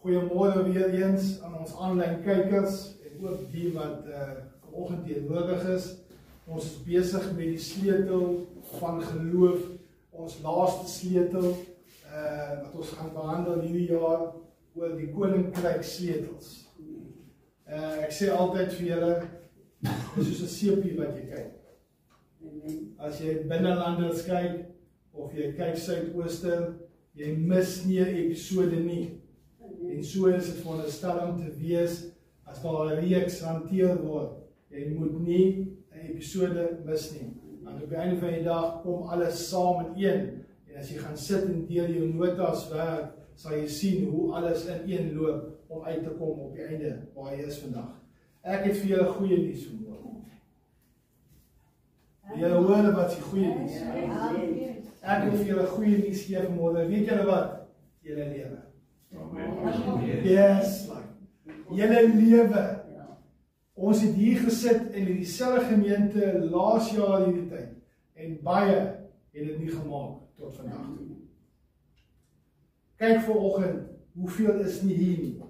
Goeiemôre weer eens aan ons aanlyn kykers en ook die wat vanoggend teenwoordig is. Ons is besig met die sleutel van geloof, ons laaste sleutel wat ons gaan behandel hierdie jaar oor die koninkryk sleutels. Ek sê altyd vir julle, dit is soos 'n seepie wat jy kyk. As jy binnelanders kyk of jy kyk suidooster, jy mis nie 'n episode nie. En so is dit veronderstel te wees as daar 'n reeks hanteer word. Jy moet nie 'n episode mis nie. Want op die einde van die dag kom alles saam in een. En as jy gaan sit en deur jou notas werk, sal jy sien hoe alles in een loop om uit te kom op die einde waar jy is vandag. Ek het vir julle goeie nuus vanmôre. Julle hoor wat is die goeie nuus? Ek wil vir julle goeie nuus gee vanmôre. Weet julle wat? Julle lewe. Yes, julle lewe. Ons het hier gesit in dieselfde gemeente laas jaar hierdie tyd. En baie het dit nie gemaak tot vandag toe. Kyk vanoggend, hoeveel is nie hier nie.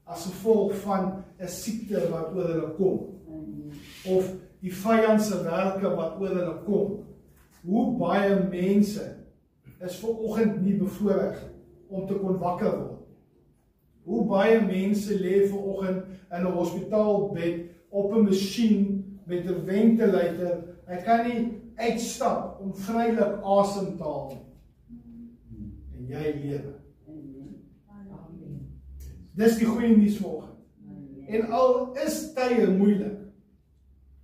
As gevolg van 'n siekte wat oor hulle kom. Of die vyand se werke wat oor hulle kom. Hoe baie mense is vanoggend nie bevoorreg om te kon wakker word. Hoe baie mense lê vanoggend in 'n hospitaalbed op 'n masjien met 'n ventilator. Hy kan nie uitstap om vrylik asem te haal. En jy lewe. Dis die goeie nuus vanoggend. En al is tye moeilik.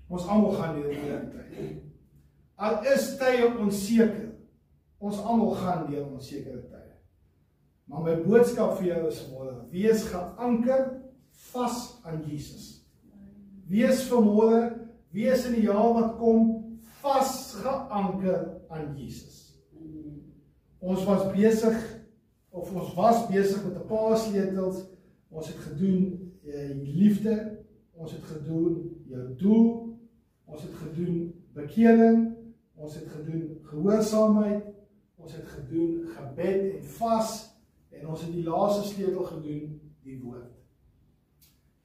Ons almal gaan deur moeilike tye. Al is tye onseker. Ons almal gaan deur onsekere tye. Maar my boodskap vir jou is vanmôre, wees geanker vas aan Jesus. Wees vanmôre, wees in die jaar wat kom, vas geanker aan Jesus. Ons was besig met 'n paar sleutels. Ons het gedoen liefde, ons het gedoen jou doel, ons het gedoen bekering, ons het gedoen gehoorsaamheid, ons het gedoen gebed en vas. En ons het die laaste sleutel gedoen, die woord.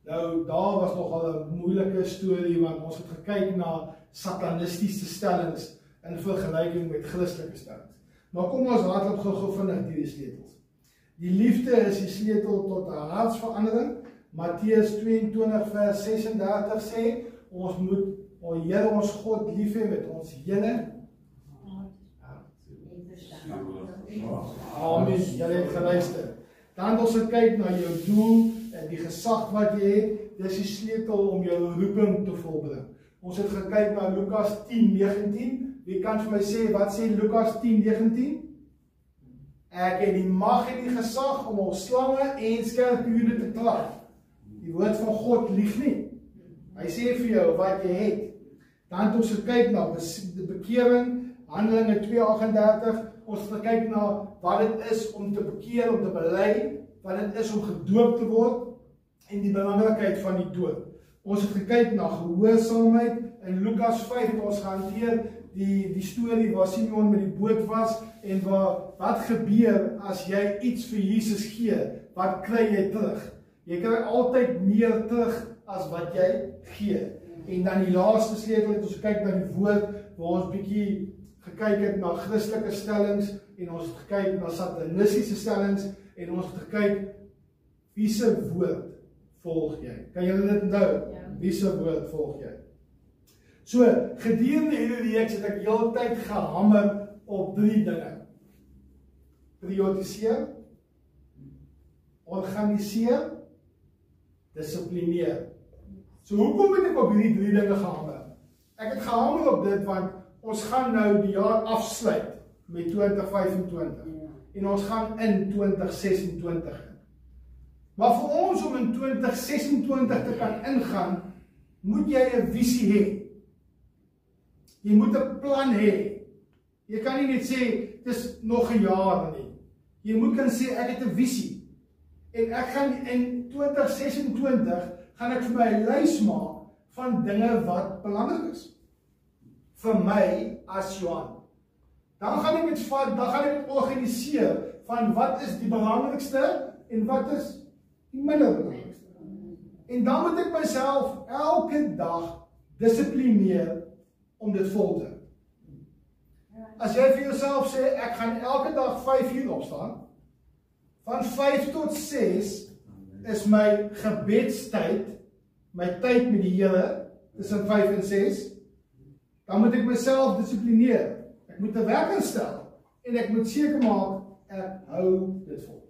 Nou, daar was nogal 'n moeilike storie, want ons het gekyk na satanistiese stellings in vergelyking met Christelike stellings. Maar kom ons hardloop gou vinnig deur die sleutels. Die liefde is die sleutel tot 'n hartsverandering. Matteus 22 vers 36 sê, ons moet ons Here ons God lief hê met ons hele Amen, julle het geluister. Dan ons kyk na jou doel en die gesag wat jy het, dis die sleutel om jou roeping te volbring. Ons het gekyk na Lukas 10:19. Wie kan vir my sê, wat sê Lukas 10:19? Ek het die mag en die gesag om op slange en skorpioene te klap. Die woord van God lieg nie. Hy sê vir jou wat jy het. Dan het ons gekyk na die bekering, Handelinge 2:38. Ons het gekyk na wat dit is om te bekeer, om te bely, wat dit is om gedoop te word en die belangrikheid van die doop. Ons het gekyk na gehoorsaamheid in Lukas 5 het ons gehanteer die storie waar Simeon met die boot was en wat gebeur as jy iets vir Jesus gee, wat kry jy terug? Jy kry altyd meer terug as wat jy gee. En dan die laaste sleutel het ons gekyk na die woord waar ons bietjie gekyk het na Christelike stellings en ons het gekyk na satanistiese stellings en ons het gekyk wie se woord volg jy? Kan julle dit onthou? Ja. Wie se woord volg jy? So, gedurende hierdie reeks het ek heeltyd gehamer op 3 dinge. Prioritiseer, organiseer, dissiplineer. So, hoekom het ek op hierdie 3 dinge gehamer? Ek het gehamer op dit want ons gaan nou die jaar afsluit met 2025 en ons gaan in 2026. Maar vir ons om in 2026 te kan ingaan, moet jy 'n visie hê. Jy moet 'n plan hê. Jy kan nie net sê, dis nog 'n jaar nie. Jy moet kan sê, ek het 'n visie. En ek gaan in 2026, gaan ek vir my 'n lys maak van dinge wat belangrik is. Vir my as Johan. Dan gaan ek dit vat, dan gaan ek organiseer van wat is die belangrikste en wat is die minder belangrikste. En dan moet ek myself elke dag dissiplineer om dit vol te hou. As jy vir jouself sê, ek gaan elke dag 5 uur opstaan, van 5 tot 6 is my gebedstyd, my tyd met die Here, tussen 5 en 6, dan moet ek myself dissiplineer. Ek moet 'n wekker stel, en ek moet seker maak, ek hou dit vol.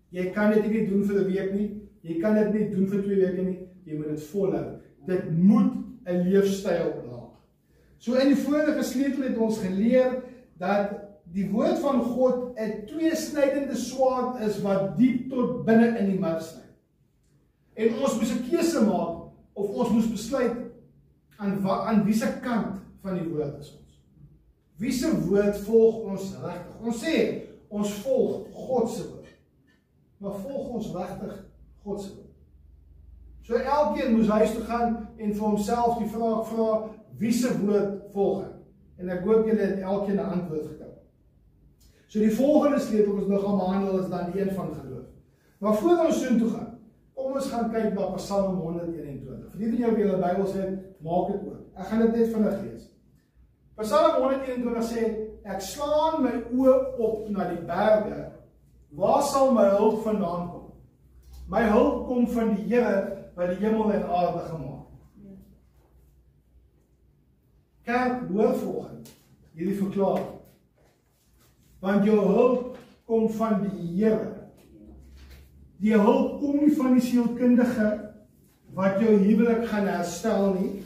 Jy kan dit nie doen vir 'n week nie, jy kan dit nie doen vir 2 weke nie, jy moet dit volhou. Dit moet 'n leefstyl raak. So in die vorige sleutel het ons geleer, dat die woord van God 'n tweesnydende swaard is, wat diep tot binne in die mark sny. En ons moes 'n keuse maak, of ons moes besluit, aan wie se kant van die woord is ons. Wie se woord volg ons regtig? Ons sê, ons volg God se woord. Maar volg ons regtig God se woord? So elkeen moes huis toe gaan en vir homself die vraag vra, wie se woord volg ek? En ek hoop julle het elkeen 'n antwoord gekry. So die volgende sleutel wat ons nou gaan behandel is dan die een van geloof. Maar voor ons soontoe gaan, kom ons gaan kyk na Psalm 121. Vir die van jou wie julle Bybels het, maak dit oop. Ek gaan dit net vinnig lees. Psalm 121 sê, ek slaan my oë op na die berge, waar sal my hulp vandaan kom? My hulp kom van die Here wat die hemel en aarde gemaak het. Kerk, hoor volgende hierdie verklaring. Want jou hulp kom van die Here. Die hulp kom nie van die sielkundige wat jou huwelik gaan herstel nie.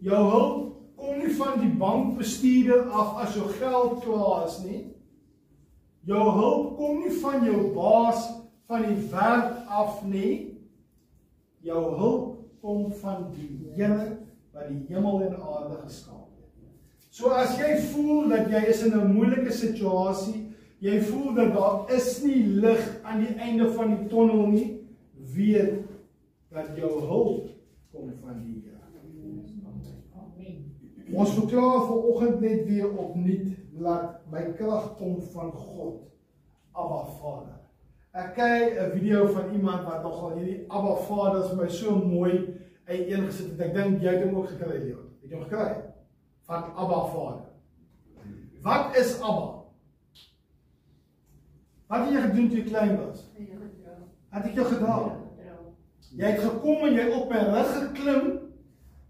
Jou hulp kom nie van die bankbestuurder af as jou geld klaar is nie. Jou hulp kom nie van jou baas van die werk af nie. Jou hulp kom van die Here wat die hemel en aarde geskaap het. So as jy voel dat jy is in 'n moeilike situasie, jy voel dat daar is nie lig aan die einde van die tonnel nie, weet dat jou hulp kom van die Here. Ons verklaar vanoggend net weer opnuut, laat my krag kom van God, Abba Vader. Ek kyk 'n video van iemand wat nogal hierdie Abba Vader vir my so mooi uiteengesit het. Ek dink jy het hom ook gekry, Leon. Het jy hom gekry? Van Abba Vader. Wat is Abba? Wat het jy gedoen toe jy klein was? Het ek jou gedra? Jy het gekom en jy op my rug geklim,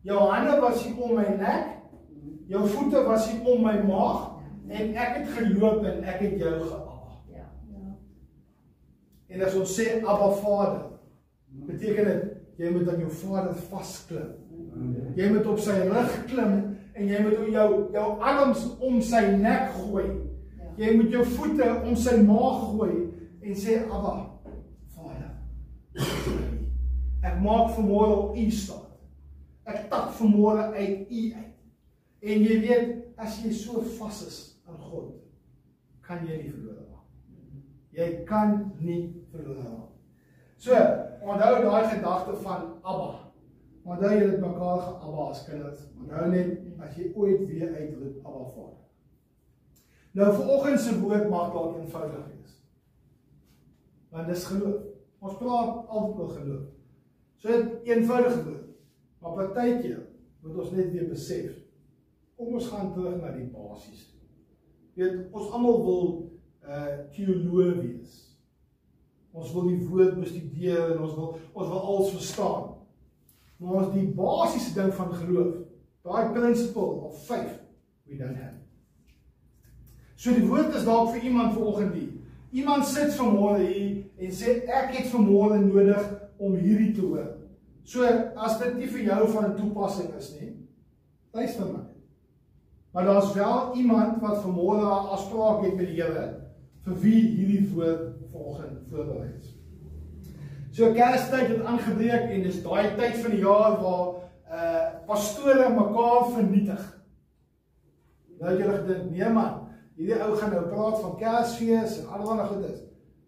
jou hande was hier om my nek, jou voete was hier om my maag, en ek het geloop en ek het jou geabba. En as ons sê Abba Vader, beteken dit, jy moet aan jou vader vasklim. Jy moet op sy rug klim, en jy moet jou arms om sy nek gooi. Jy moet jou voete om sy maag gooi, en sê, Abba, Vader, ek maak vanmôre op u staat. Ek tap vanmôre uit u uit. En jy weet, as jy so vas is aan God, kan jy nie verlore raak. Jy kan nie verlore raak. So, onthou daai gedagte van Abba. Onthou jy het mekaar geabba as kinders. Onthou net, as jy ooit weer uitroep, Abba Vader. Nou, vanoggend se woord mag dalk eenvoudig wees. Want dis geloof. Ons praat altyd oor geloof. So dit eenvoudig woord. Maar partykeer moet ons net weer besef, kom ons gaan terug na die basies toe. Weet, ons almal wil teoloog wees. Ons wil die woord bestudeer en ons wil alles verstaan. Maar ons die basiese ding van geloof, daai principle of faith, we don't have. So die woord is dalk vir iemand vanoggend hier. Iemand sit vanmôre hier en sê ek het vanmôre nodig om hierdie te hoor. So as dit nie vir jou van toepassing is nie, luister maar. Maar daar's wel iemand wat vanmôre 'n afspraak het met die Here vir wie hierdie woord vanoggend voorberei is. So Kerstyd het aangebreek en dis daai tyd van die jaar waar pastore mekaar vernietig. Nou het julle gedink, nee man, hierdie ou gaan nou praat van Kersfees en allerlei goedes.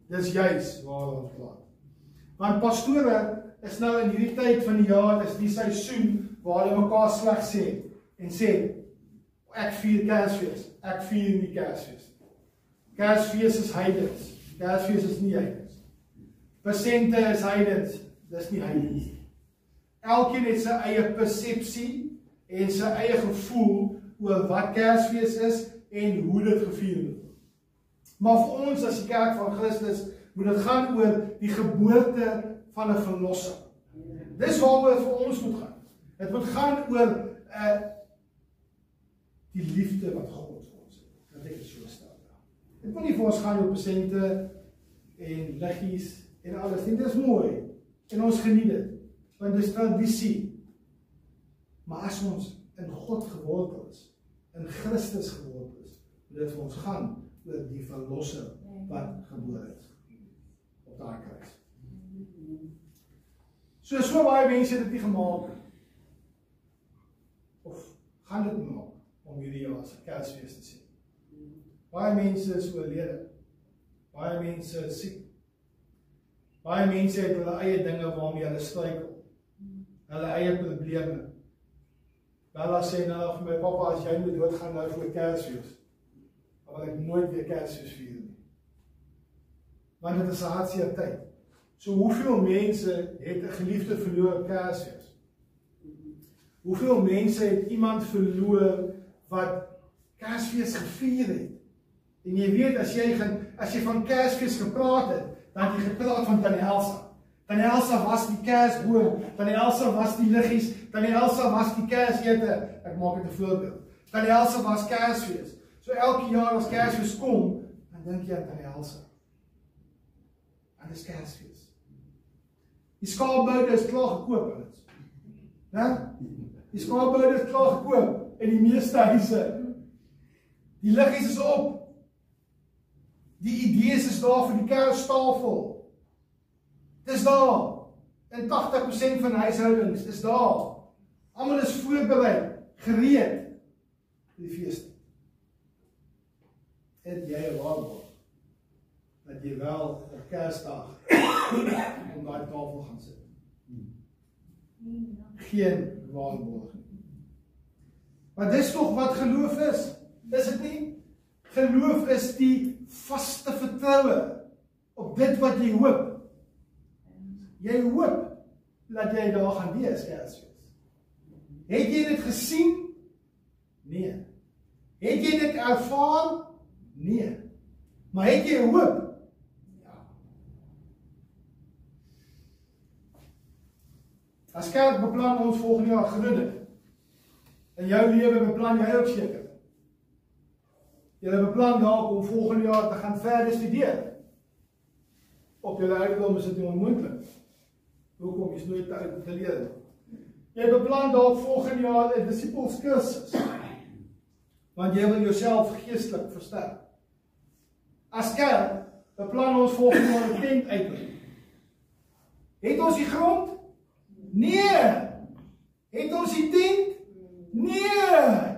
Dis juis waar ons praat. Want pastore is nou in hierdie tyd van die jaar, is die seisoen waar hulle mekaar sleg sê en sê, ek vier Kersfees, ek vier nie Kersfees. Kersfees is heidens, Kersfees is nie heidens. persente is heidens. Dis nie heidens. Elkeen het sy eie persepsie en sy eie gevoel oor wat Kersfees is en hoe dit gevier word. Maar vir ons as die kerk van Christus moet dit gaan oor die geboorte van 'n verlosser. Dis waaroor dit vir ons moet gaan. Dit moet gaan oor die liefde wat God vir ons het. Dat ek dit so stel. Dit moet nie vir ons gaan oor persente en liggies en alles nie. Dit is mooi en ons geniet dit. Want dit is tradisie. Maar as ons in God gewortel is, in Christus gewortel is, moet dit vir ons gaan oor die verlosser wat gebore is op daai kruis. So baie mense dit nie gemaak of gaan dit maak om hierdie jaar as 'n Kersfees te sien. Baie mense is oorlede. Baie mense is siek. Baie mense het hulle eie dinge waarmee hulle struikel. Hulle eie probleme. Bella sê nou vir my, papa, as jy moet doodgaan nou voor Kersfees, dan wil ek nooit weer Kersfees vier nie. Want dit is 'n hartseer tyd. So hoeveel mense het 'n geliefde verloor op Kersfees? Hoeveel mense het iemand verloor wat Kersfees gevier het? En jy weet, as jy van Kersfees gepraat het, dan het jy gepraat van Tannie Elsa. Tannie Elsa was die Kersboom, Tannie Elsa was die liggies, Tannie Elsa was die Kersete. Ek maak dit 'n voorbeeld. Tannie Elsa was Kersfees. So elke jaar as Kersfees kom, dan dink jy aan Tannie Elsa. En dis Kersfees. Die skaapboude is klaar gekoop, ouens. Né? Die skaapboude is klaar gekoop in die meeste huise. Die liggies is op. Die idees is daar vir die Kerstafel. Dis daar. In 80% van huishoudings is daar. Almal is voorberei, gereed vir die feeste. Het jy 'n waarborg dat jy wel op Kersdag om daai tafel gaan sit? Geen waarborg nie. Maar dis tog wat geloof is. Is dit nie? Geloof is die vaste vertroue op dit wat jy hoop. Jy hoop dat jy daar gaan wees Kersfees. Het jy dit gesien? Nee. Het jy dit ervaar? Nee. Maar het jy hoop? Ja. As kerk beplan ons volgende jaar groot. In jou lewe beplan jy ook seker. Jy beplan dalk om volgende jaar te gaan verder studeer. Op jou ouderdom is dit nie onmoontlik. Hoekom is nooit te oud te leer? Jy beplan dalk volgende jaar 'n disippelskursus. Want jy wil jouself geestelik versterk. As kerk beplan ons volgende jaar 'n tent uitbring. Het ons die grond? Nee. Het ons die tent? Nee.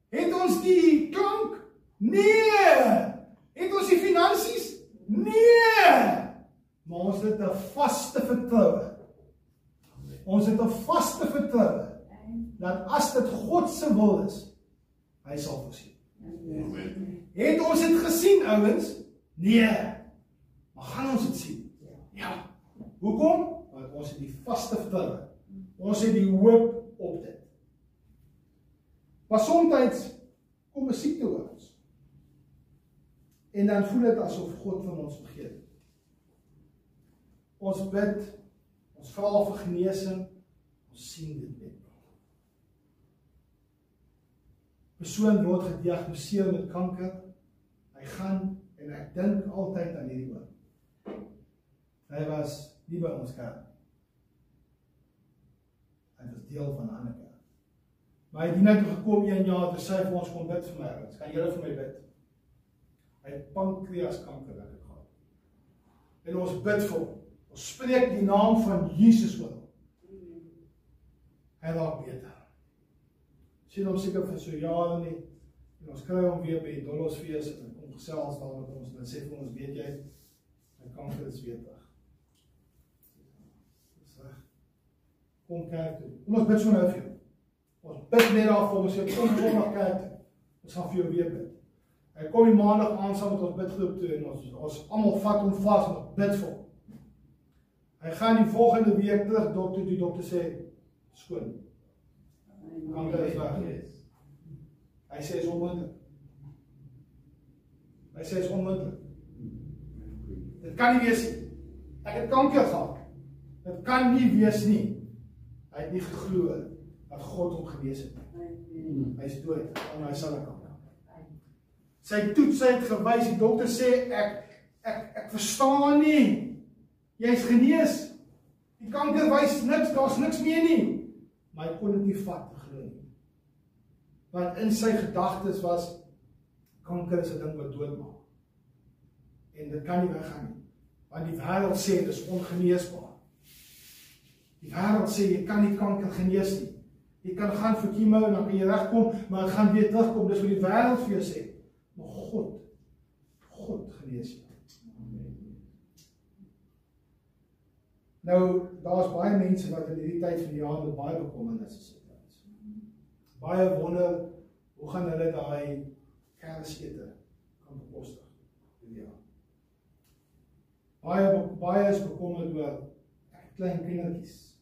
Het ons die klank? Nee. Het ons die finansies? Nee. Maar ons het 'n vaste vertroue. Ons het 'n vaste vertroue dat as dit God se wil is, hy sal voorsien. Amen. Het ons dit gesien, ouens? Nee. Maar gaan ons dit sien? Ja. Hoekom? Want ons het die vaste vertroue. Ons het die hoop op dit. Maar soms kom 'n siekte oor ons. En dan voel dit asof God van ons vergeet. Ons bid, ons vra vir genesing, ons sien dit net. Persoon word gediagnoseer met kanker, hy gaan en ek dink altyd aan hierdie oom. Hy was nie by ons kerk. Hy was deel van 'n ander kerk. Maar hy het hier toe gekom 1 jaar toe sê vir ons kom bid vir my ouens. Kan julle vir my bid? Hy het pankreaskanker gehad. En ons bid vir hom. Ons spreek die naam van Jesus oor hom. Hy raak beter. Sien hom seker vir so jare nie. En ons kry hom weer by die Dollosfees en kom gesels daar met ons. Dan sê vir ons, weet jy, my kanker is weer terug. Kom kerk toe. Kom ons bid so nou vir jou. Ons bid net daar vir ons, kom na kerk toe. Ons gaan vir jou weer bid. Hy kom die maandag aan saam met ons bidgroep toe en ons almal vat hom vas en ons bid vir hom. Hy gaan die volgende week terug dokter, die dokter sê, skoon. Kanker is weg. Hy sê is onmoontlik. Hy sê is onmoontlik. Dit kan nie wees nie. Ek het kanker gehad. Dit kan nie wees nie. Hy het nie geglo dat God hom genees het. Hy is dood, en hy sal kan. Sy toets het gewys, die dokter sê, ek verstaan nie. Jy is genees. Die kanker wys niks, daar's niks meer nie. Maar hy kon dit nie vat, glo nie. Want in sy gedagtes was, kanker is 'n ding wat doodmaak. En dit kan nie weggaan nie. Want die wêreld sê, dit is ongeneesbaar. Die wêreld sê, jy kan nie kanker genees nie. Jy kan gaan vir chemo en dan kan jy regkom, maar het gaan weer terugkom. Dis wat die wêreld vir jou sê. Maar God genees jou. Nou, daar's baie mense wat in hierdie tyd van die jaar met baie bekommernisse sit. Baie wonder, hoe gaan hulle daai Kersete kan bekostig in die jaar. Baie is bekommerd oor klein kindertjies.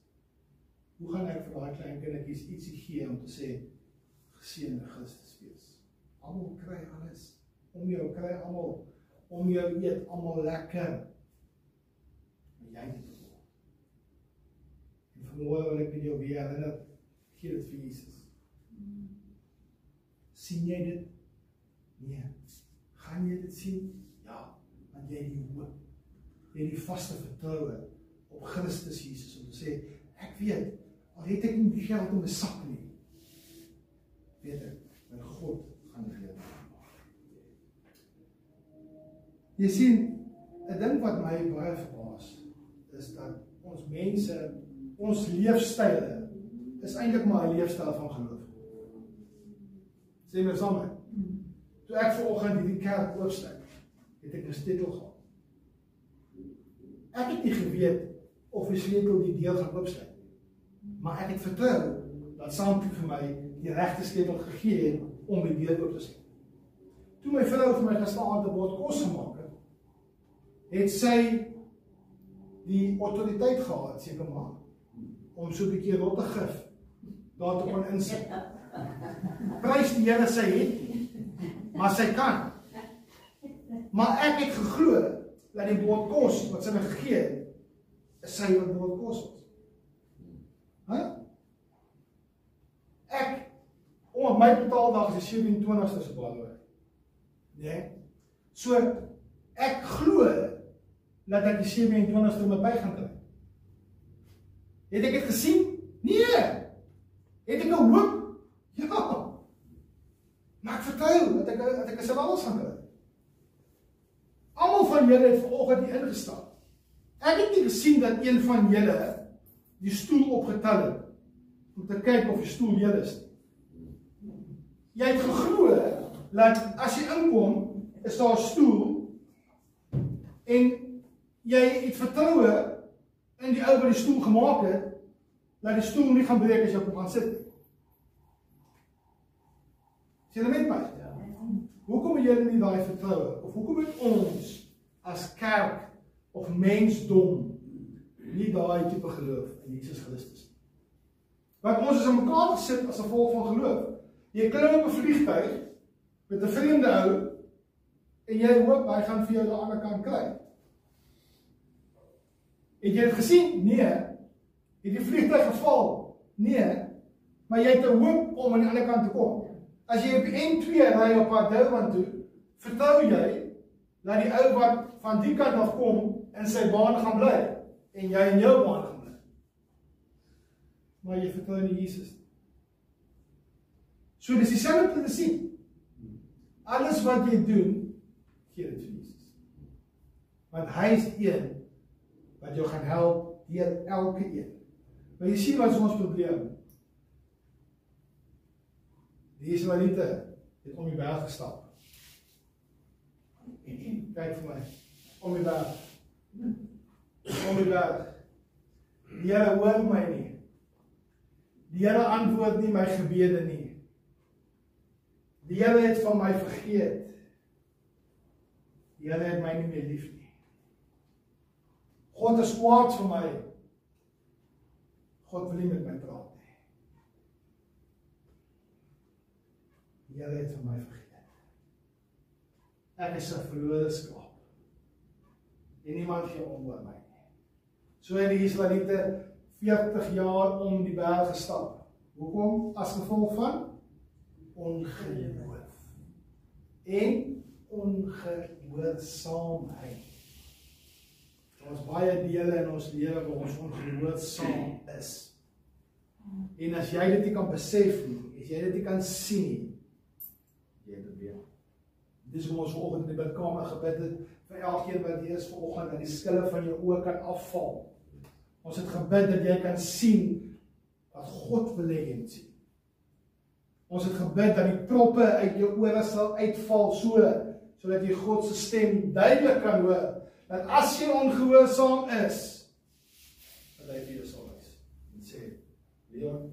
Hoe gaan ek vir daai klein kindertjies ietsie gee om te sê, geseënde Christusfees. Almal kry alles. Om jou kry almal. Om jou eet almal lekker. Maar jy het dit voor. En vanmôre wil ek met jou weer herinner, gee dit vir Jesus. Sien jy dit? Nee. Gaan jy dit sien? Ja, want jy het die hoop. Jy het die vaste vertroue op Christus Jesus om te sê, ek weet, al het ek nie die geld in my sak nie, weet ek, my God gaan gee. Jy sien, 'n ding wat my baie verbaas, is dat ons mense, ons leefstyle, is eintlik maar 'n leefstyl van geloof. Sê my saam met. Toe ek vanoggend hierdie kerk oopsluit, het ek 'n sleutel gehad. Ek het nie geweet of die sleutel die deur gaan oopsluit. Maar ek het vertrou dat Saamtjie vir my die regte sleutel gegee het om die deur oop te sluit. Toe my vrou vir my gisteraand 'n bord kos gemaak het sy die autoriteit gehad, seker maar, om so 'n bietjie rotte gif daar te kon insit. Prys die Here, sy het nie, maar sy kan. Maar ek het geglo dat die bord kos wat sy my gegee het, is sy wat bord kos was. Ek, my betaaldag is die 27ste se baie. Nee. So, ek glo dat ek die 27ste my by gaan kry. Het ek dit gesien? Nee. Het ek 'n hoop? Ja. Maar ek vertrou dat ek 'n salaris gaan kry. Almal van julle het vanoggend hier ingestap. Ek het nie gesien dat een van julle die stoel opgetel het om te kyk of die stoel heel is. Jy het geglo dat as jy inkom, is daar 'n stoel en jy het vertroue in die ou wat die stoel gemaak het, dat die stoel nie gaan breek as jy op hom gaan sit. Sien jy met my? Hoekom het julle nie daai vertroue? Of hoekom het ons as kerk of mensdom nie daai tipe geloof in Jesus Christus? Want ons is in mekaar gesit as gevolg van geloof. Jy klim op 'n vliegtuig met 'n vreemde ou en jy hoop hy gaan vir jou aan die ander kant kry. Het jy dit gesien? Nee. Het die vliegtuig geval? Nee. Maar jy het 'n hoop om aan die ander kant te kom. As jy op die N2 ry op pad Durban toe, vertrou jy dat die ou wat van die kant af kom in sy baan gaan bly en jy in jou baan gaan bly. Maar jy vertrou nie Jesus. So dis dieselfde prinsip. Alles wat jy doen, gee dit vir Jesus. Want hy is die een wat jou gaan help deur elke een. Maar jy sien wat is ons probleem? Die Israeliete het om die berg gestap. Kyk vir my. Om die berg. Om die berg. Die Here hoor my nie. Die Here antwoord nie my gebede nie. Die Here het van my vergeet. Die Here het my nie meer lief nie. God is kwaad vir my. God wil nie met my praat nie. Die Here het vir my vergeet. Ek is 'n verlore skaap. En niemand gee om oor my nie. So het die Israeliete 40 jaar om die berg gestap. Hoekom? As gevolg van ongeloof en ongehoorsaamheid. Ons baie dele in ons lewe waar ons ongehoorsaam is. En as jy dit nie kan besef nie, as jy dit nie kan sien nie, jy het dit weer. Dis hoe ons vanoggend in die bidkamer gebid het, vir elkeen wat hier is vanoggend, dat die skille van jou oë kan afval. Ons het gebid dat jy kan sien wat God wil hê jy moet sien. Ons het gebid dat die proppe uit jou ore sal uitval sodat jy God se stem duidelik kan hoor. Dat as jy ongehoorsaam is, dat hy vir jou sal wys en sê, Leon,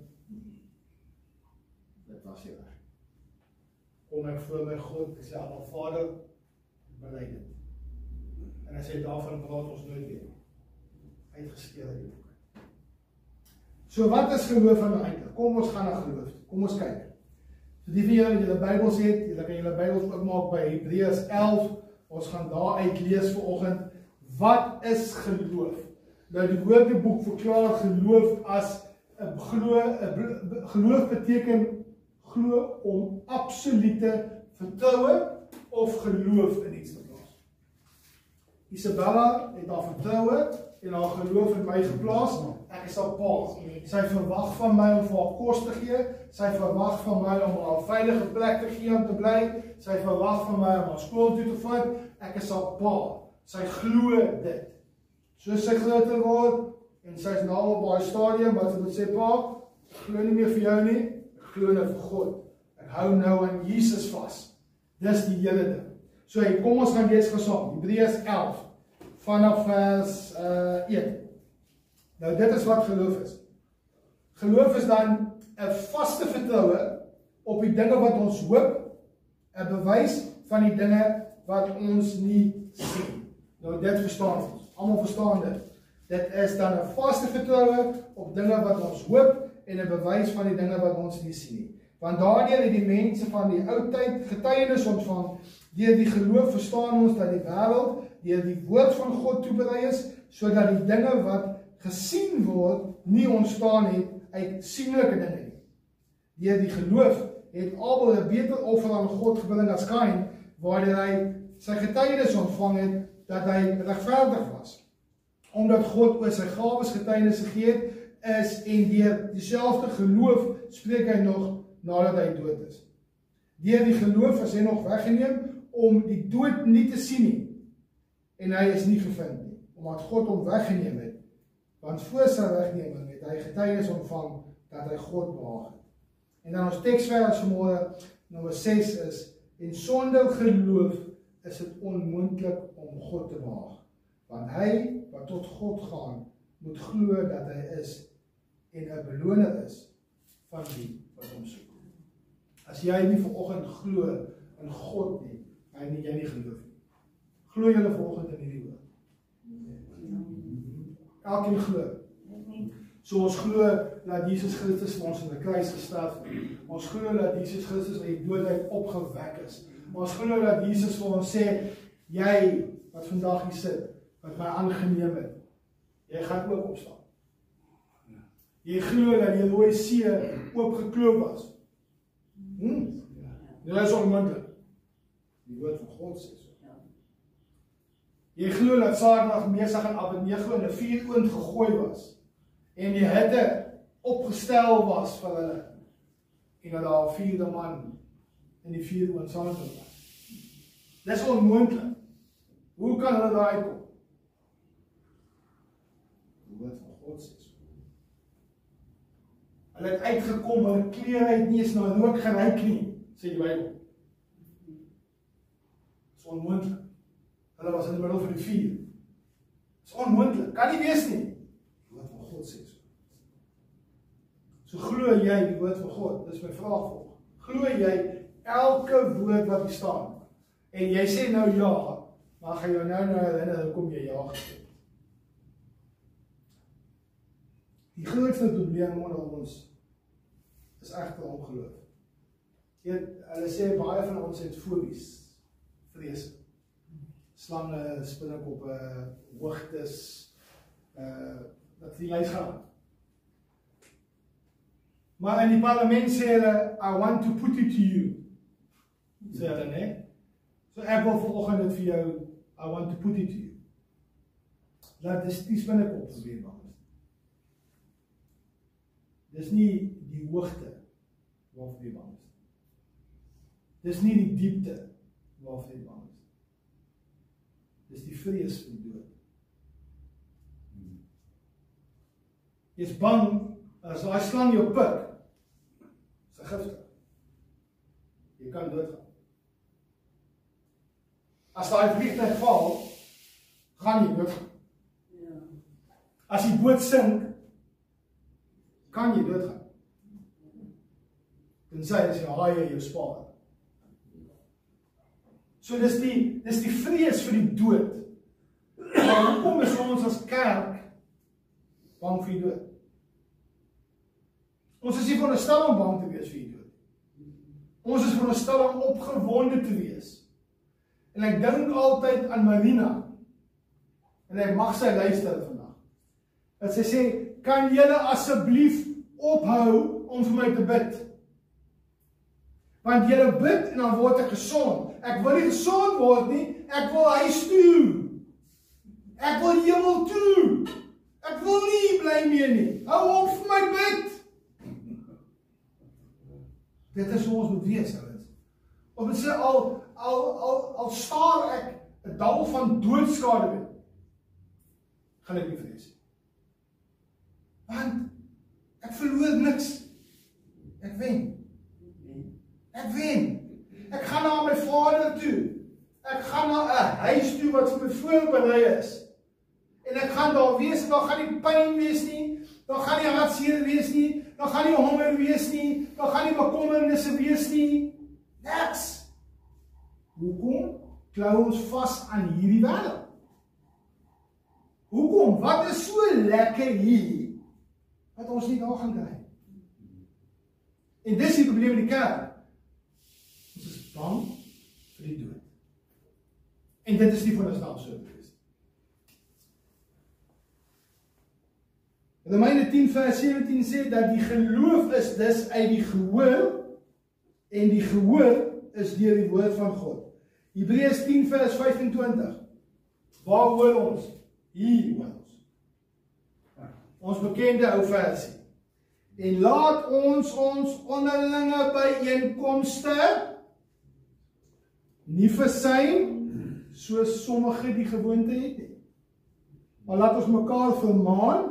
dit was jy reg. Kom ek voor my God, ek sê, maar Vader, bely dit. En hy sê, daarvan praat ons nooit weer. Uitgeskeel uit die boek. So wat is geloof aan my einde? Kom ons gaan na geloof. Kom ons kyk. So die van julle wat julle Bybels het, julle kan julle Bybels oopmaak by Hebreërs 11. Ons gaan daar uit lees vanoggend. Wat is geloof? Nou die Woordeboek verklaar geloof as geloof beteken glo om absolute vertroue of geloof in iets te plaas. Isabella het haar vertroue en haar geloof in my geplaas. Ek is haar pa. Sy verwag van my om vir haar kos te gee. Sy verwag van my om haar 'n veilige plek te gee om te bly. Sy verwag van my om haar skool toe te vat. Ek is haar pa. Sy glo dit. Soos sy groter word en sy is nou op baie stadium wat sy moet sê, pa, ek glo nie meer vir jou nie, ek glo nou vir God. Ek hou nou aan Jesus vas. Dis die hele ding. So kom ons gaan lees gesaam. Hebreërs 11 vanaf vers 1. Nou dit is wat geloof is. Geloof is dan 'n vaste vertroue op die dinge wat ons hoop, 'n bewys van die dinge wat ons nie sien. Nou dit verstaan ons. Almal verstaan dit. Dit is dan 'n vaste vertroue op dinge wat ons hoop en 'n bewys van die dinge wat ons nie sien nie. Want daardeur het die mense van die ou tyd getuienis ontvang. Deur die geloof verstaan ons dat die wêreld deur die woord van God toeberei is, sodat die dinge wat gesien word nie ontstaan het uit sienlike dinge nie. Deur die geloof het Abel 'n beter offer aan God gebring as Kain, waardeur hy sy getuienis ontvang het dat hy regverdig was. Omdat God oor sy gawes getuienis gegee het, is en deur dieselfde geloof spreek hy nog nadat hy dood is. Deur die geloof is hy nog weggeneem om die dood nie te sien nie. En hy is nie gevind nie, omdat God hom weggeneem het. Want voor sy wegneming het hy getuienis ontvang dat hy God behaag het. En dan ons teksvers vanmôre, nommer 6 is, en sonder geloof is dit onmoontlik om God te behaag. Want hy wat tot God gaan, moet glo dat hy is en 'n beloner is van die wat hom soek. As jy nie vanoggend glo in God nie, jy nie geloof nie. Glo julle vanoggend in hierdie woord? Elkeen glo. So ons glo dat Jesus Christus vir ons aan die kruis gesterf het. Ons glo dat Jesus Christus uit die dood uit opgewek is. Ons glo dat Jesus vir ons sê, jy wat vandag hier sit, wat my aangeneem het, jy gaan ook opstaan. Jy glo dat die Rooi See oopgekloof was. Dit is onmoontlik. Die woord van God sê so. Jy glo dat Sadrag, Mesach en Abednego in 'n vuuroond gegooi was en die hitte opgestel was vir hulle en dat daar 'n vierde man in die vuuroond saam met hulle was. Dis onmoontlik. Hoe kan hulle daar uitkom? Die woord van God sê so. Hulle het uitgekom, hulle klere het nie eens na rook geruik nie, sê die Bybel. Dis onmoontlik. Hulle was in die middel van die vuur. Dis onmoontlik, kan nie wees nie. Die woord van God sê so. So glo jy die woord van God? Dis my vraag vir. Glo jy elke woord wat hier staan? En jy sê nou ja, maar gaan jou nou herinner, kom jy ja gesê. Die grootste probleem onder ons is egter ongeloof. Hulle sê baie van ons het fobies, vrees. Slange, spinnekoppe, hoogtes, dat die lys gaan. Maar in die parlement sê hulle, I want to put it to you. Sê hulle, nee? So ek wil vanoggend dit vir jou, I want to put it to you. Laat die spinnekop probleem is. Dis nie die hoogte waarvoor jy bang is. Dis nie die diepte waarvoor jy bang is. Dis die vrees vir die dood. Jy is bang as daai slang jou pik. Dis 'n giftig. Jy kan doodgaan. As daai vliegtuig val, gaan jy doodgaan. As die boot sink, kan jy doodgaan. Tensy as jy haai jou spaar. So dis die vrees vir die dood. Maar hoekom is ons as kerk bang vir die dood? Ons is nie veronderstel om bang te wees vir die dood. Ons is veronderstel om opgewonde te wees. En ek dink altyd aan Marina. En ek mag sy luister vandag. Dat sy sê, kan julle asseblief ophou om vir my te bid? Want julle bid en dan word ek gesond. Ek wil nie gesond word nie, ek wil huis toe. Ek wil hemel toe. Ek wil nie bly meer nie. Hou op vir my bid. Dit is hoe ons moet wees, ouens. Of het sê, al staar ek 'n dal van doodskade met, gaan ek nie vrees. Want ek verloor niks. Ek wen. Ek wen. Ek gaan na my Vader toe. Ek gaan na 'n huis toe wat vir my voorberei is. En ek gaan daar wees en daar gaan nie pyn wees nie. Daar gaan nie hartseer wees nie. Daar gaan nie honger wees nie. Daar gaan nie bekommernisse wees nie. Niks. Hoekom klou ons vas aan hierdie wêreld? Hoekom? Wat is so lekker hier wat ons nie daar gaan kry? En dis die probleem in die kerk. Ons is bang vir die dood. En dit is nie van ons naam so gewees. Romeine 10 vers 17 sê dat die geloof is dus uit die gehoor en die gehoor is deur die woord van God. Hebreërs 10 vers 25. Waar hoor ons? Hier hoor ons. Ons bekende ou versie. En laat ons onderlinge byeenkomste nie versuim soos sommige die gewoonte het nie. Maar laat ons mekaar vermaan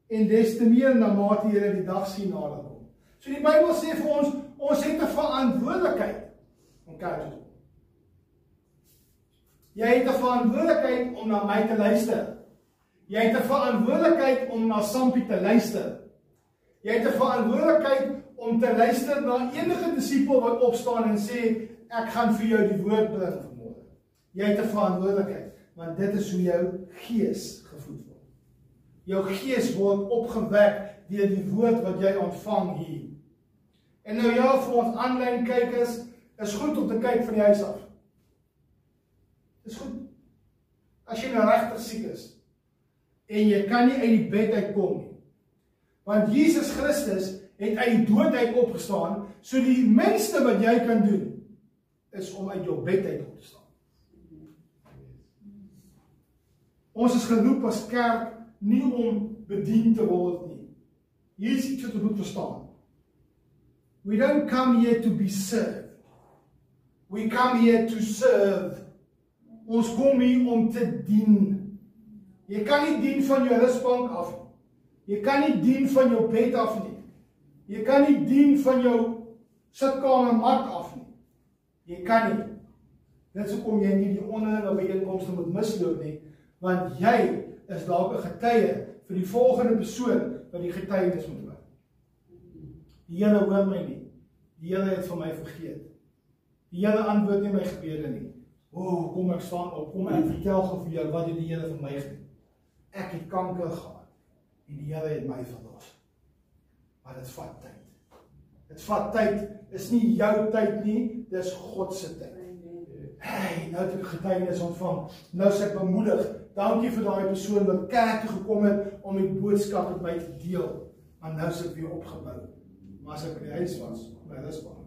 en des te meer na mate julle die dag sien nader kom. So die Bybel sê vir ons het 'n verantwoordelikheid om kerk te doen. Jy het 'n verantwoordelikheid om na my te luister. Jy het 'n verantwoordelikheid om na Sampie te luister. Jy het 'n verantwoordelikheid om te luister na enige disipel wat opstaan en sê, ek gaan vir jou die woord bring vanmôre. Jy het 'n verantwoordelikheid, want dit is hoe jou gees gevoed word. Jou gees word opgewek deur die woord wat jy ontvang hier. En nou ja, vir ons aanlyn kykers, is goed om te kyk van die huis af. Dis goed. As jy nou regtig siek is, en jy kan nie uit die bed uitkom nie. Want Jesus Christus het uit die dood uit opgestaan, so die minste wat jy kan doen, is om uit jou bed uit op te staan. Ons is geroep as kerk nie om bedien te word nie. Hier is iets wat ons moet verstaan. We don't come here to be served. We come here to serve. Ons kom hier om te dien. Jy kan nie dien van jou rusbank af nie. Jy kan nie dien van jou bed af nie. Jy kan nie dien van jou sitkamermat af nie. Jy kan nie. Dit is hoekom jy nie die onderlinge byeenkomste moet misloop nie, want jy is dalk 'n getuie vir die volgende persoon wat die getuienis moet hoor. Die Here hoor my nie. Die Here het vir my vergeet. Die Here antwoord nie my gebede nie. Kom ek staan op, kom ek vertel gou vir jou wat het die Here vir my gedoen. Ek het kanker gehad. en die Here het my verlos. Maar dit vat tyd. Dit vat tyd, is nie jou tyd nie, dis God se tyd. Hey, nou het ek getuienis ontvang, nou is ek bemoedig, dankie vir daai persoon wat kerk toe gekom het, om die boodskap met my te deel, maar nou is ek weer opgebou. Maar as ek in die huis was, op my rusbank,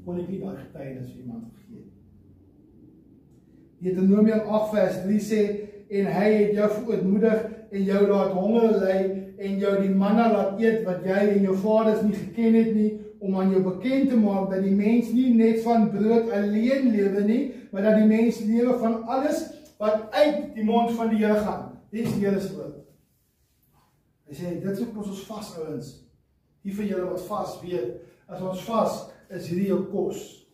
kon ek nie daai getuienis vir iemand gee. Deuteronomium 8 vers 3 sê, en hy het jou verootmoedig, en jou laat honger ly, en jou die manna laat eet, wat jy en jou vaders nie geken het nie, om aan jou bekend te maak, dat die mens nie net van brood alleen lewe nie, maar dat die mens lewe van alles, wat uit die mond van die Here gaan. Dit is die Here se woord. Hy sê, dit is ook ons vas, ouens. Die van julle wat vas weet, as ons vas, is hierdie jou kos.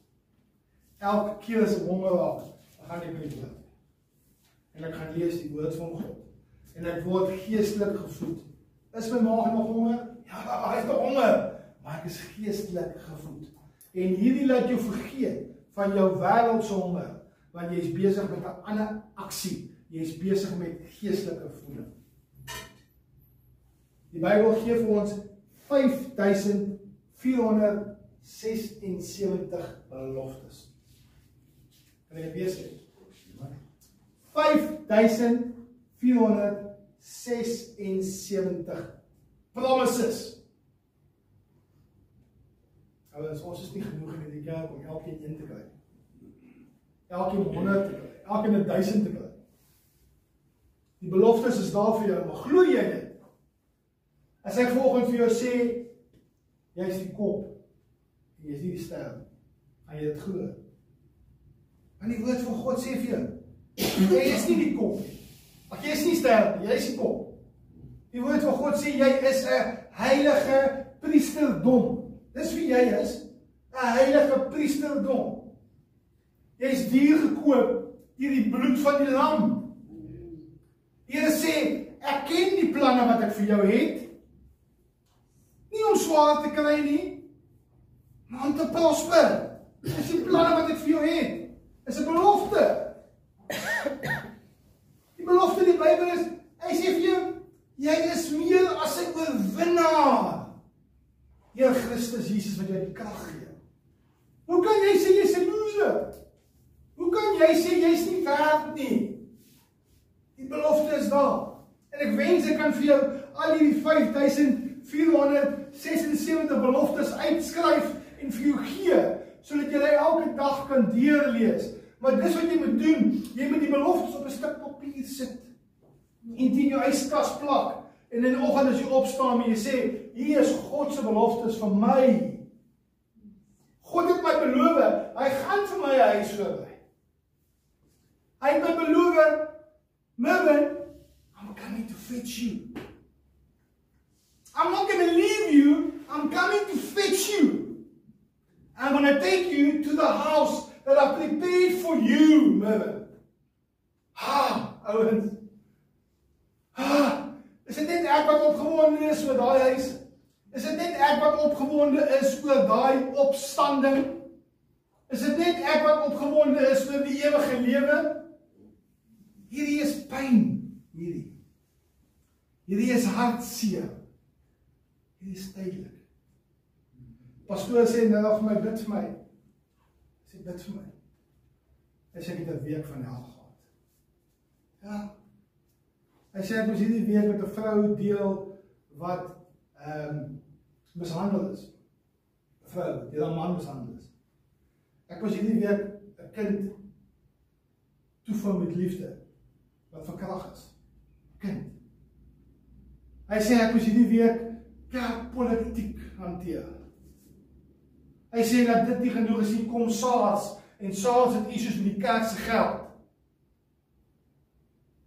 Elke keer as ek honger raak, dan gaan ek by die woord. En ek gaan lees die woord van God. En ek word geestelik gevoed. Is my maag nog honger? Ja, hy is nog honger. Maar ek is geestelik gevoed. En hierdie laat jou vergeet van jou wêreldse honger, want jy is besig met 'n ander aksie. Jy is besig met geestelike voeding. Die Bybel gee vir ons 5476 beloftes. Kan ek dit weer sê? 5476 promises. Ouens, ons is nie genoeg in die kerk om elkeen 1 te kry. Elkeen 100 te kry. Elkeen 1000 te kry. Die beloftes is daar vir jou, maar glo jy dit? As ek volgende vir jou sê, jy is die kop, en jy is nie die ster, en jy dit glo. En die woord van God sê vir jou, jy is nie die kop, ag jy is nie ster, jy is die kop. Die woord van God sê, jy is 'n heilige priesterdom. Dis wie jy is, 'n heilige priesterdom. Jy is duur gekoop deur die bloed van die lam. Die Here sê, ek ken die planne wat ek vir jou het, nie om swaar te kry nie, maar om te prosper. Dis die planne wat ek vir jou het. Is 'n belofte. Die belofte in die Bybel is, hy sê vir jou, jy is meer as 'n oorwinnaar. Deur Christus Jesus wat jou die krag gee. Hoe kan jy sê jy's 'n loser? Hoe kan jy sê jy's nie werd nie? Die belofte is daar. En ek wens ek kan vir jou al hierdie 5476 beloftes uitskryf en vir jou gee, sodat jy elke dag kan deurlees. Maar dis wat jy moet doen. Jy moet die beloftes op 'n stuk papier sit en teen jou yskas plak. En in die oggend as jy opstaan en jy sê, hier is God se beloftes vir my. God het my beloof, hy gaan vir my 'n huis voorberei. Hy het my beloof, Mervin, I'm coming to fetch you. I'm not going to leave you, I'm coming to fetch you. I'm going to take you to the house that I prepared for you, Mervin. Ouwens. Is dit net ek wat opgewonde is oor daai huis? Is dit net ek wat opgewonde is oor daai opstanding? Is dit net ek wat opgewonde is oor die ewige lewe? Hierdie is pyn, hierdie is hartseer. Hierdie is tydelik. Pastoor sê nou vir my, bid vir my. Sê bid vir my. Hy sê ek het 'n week van hel gehad. Ja. Hy sê ek moes hierdie week met 'n vrou deel wat mishandel is. 'n Vrou, die 'n man mishandel is. Ek moes hierdie week 'n kind toevou met liefde wat verkragt is. Kind. Hy sê ek moes hierdie week kerkpolitiek hanteer. Hy sê dat dit nie genoeg is nie, kom SARS en SARS het issues met die kerk se geld.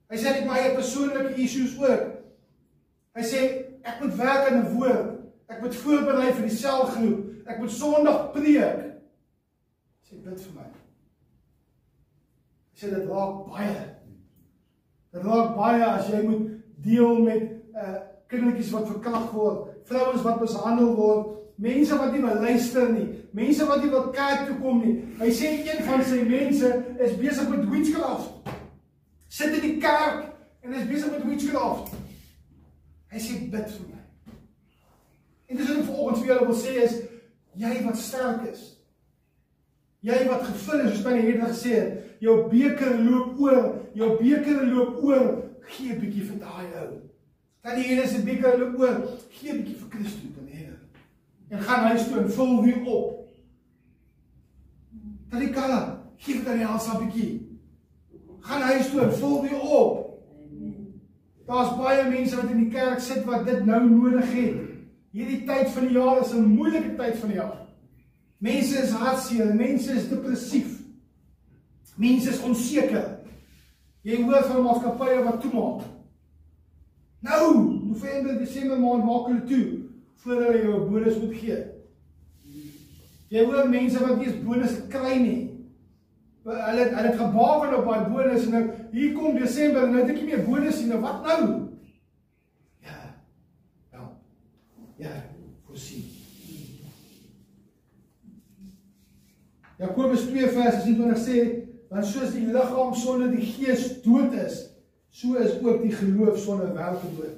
Hy sê ek het my eie persoonlike issues ook. Hy sê ek moet werk aan 'n woord. Ek moet voorberei vir die selgroep. Ek moet Sondag preek. Hy sê bid vir my. Hy sê dit raak baie. Dit raak baie as jy moet deel met kindertjies wat verkragt word, vrouens wat mishandel word, mense wat nie wil luister nie, mense wat nie wil kerk toe kom nie. Hy sê een van sy mense is besig met witchcraft. Sit in die kerk en is besig met witchcraft. Hy sê, bid vir my. En dis wat ek vanoggend vir julle wil sê is, jy wat sterk is, jy wat gevul is, soos Tannie Hedda gesê het, jou beker loop oor, gee 'n bietjie vir daai ou. Tannie Hedda se beker loop oor, gee 'n bietjie vir Christus, Tannie Hedda. En gaan huis toe en vul weer op. Tannie Kalla, gee vir Tannie Elsa 'n bietjie. Gaan huis toe en vul weer op. Daar's baie mense wat in die kerk sit wat dit nou nodig het. Hierdie tyd van die jaar is 'n moeilike tyd van die jaar. Mense is hartseer, mense is depressief. Mense is onseker. Jy hoor van maatskappye wat toemaak. Nou, November, Desember maand maak hulle toe, voordat hulle jou 'n bonus moet gee. Jy hoor mense wat nie eens bonus kry nie. Hulle het gebaken op daai bonus en nou, hier kom Desember en nou het ek nie meer bonus nie, nou wat nou? Ja, voorsien. Jakobus 2 vers 26 sê, want soos die liggaam sonder die gees dood is, so is ook die geloof sonder werke dood.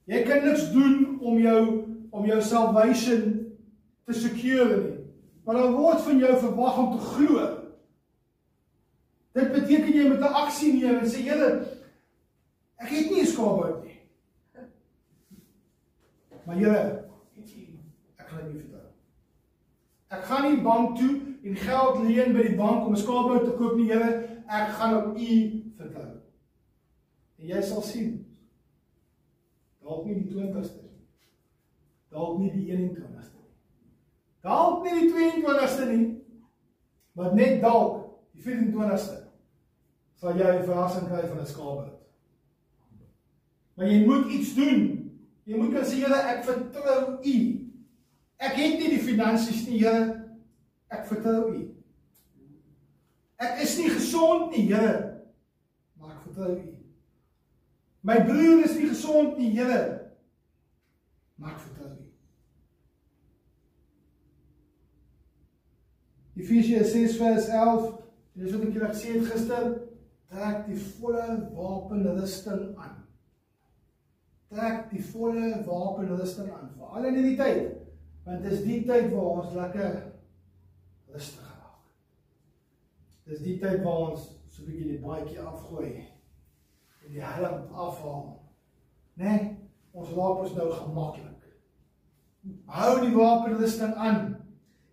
Jy kan niks doen om jou salvation te secure nie. Maar daar word van jou verwag om te glo. Dit beteken jy moet 'n aksie neem en sê, Here, ek het nie 'n skaapbout nie. Maar Here, ek gaan dit nie vertel. Ek gaan nie bank toe en geld leen by die bank om 'n skaapbout te koop nie, Here, ek gaan op U vertrou. En jy sal sien, dalk nie die 20ste nie, dalk nie die 21ste nie, dalk nie die 22ste nie, maar net dalk die 24ste sal jy 'n verrassing kry van 'n skaapbout. Maar jy moet iets doen. Jy moet kan sê, Here, ek vertrou U. Ek het nie die finansies nie, Here, ek vertrou U. Ek is nie gesond nie, Here, maar ek vertrou U. My broer is nie gesond nie, Here, maar ek vertrou U. Efesiërs 6 vers 11, dit is wat ek julle gesê het gister, trek die volle wapenrusting aan. Trek die volle wapenrusting aan, veral in die tyd, want dis die tyd waar ons lekker rustig raak. Dis die tyd waar ons so 'n bietjie die baadjie afgooi en die helm afhaal. Nee, ons raak ons nou gemaklik. Hou die wapenrusting aan.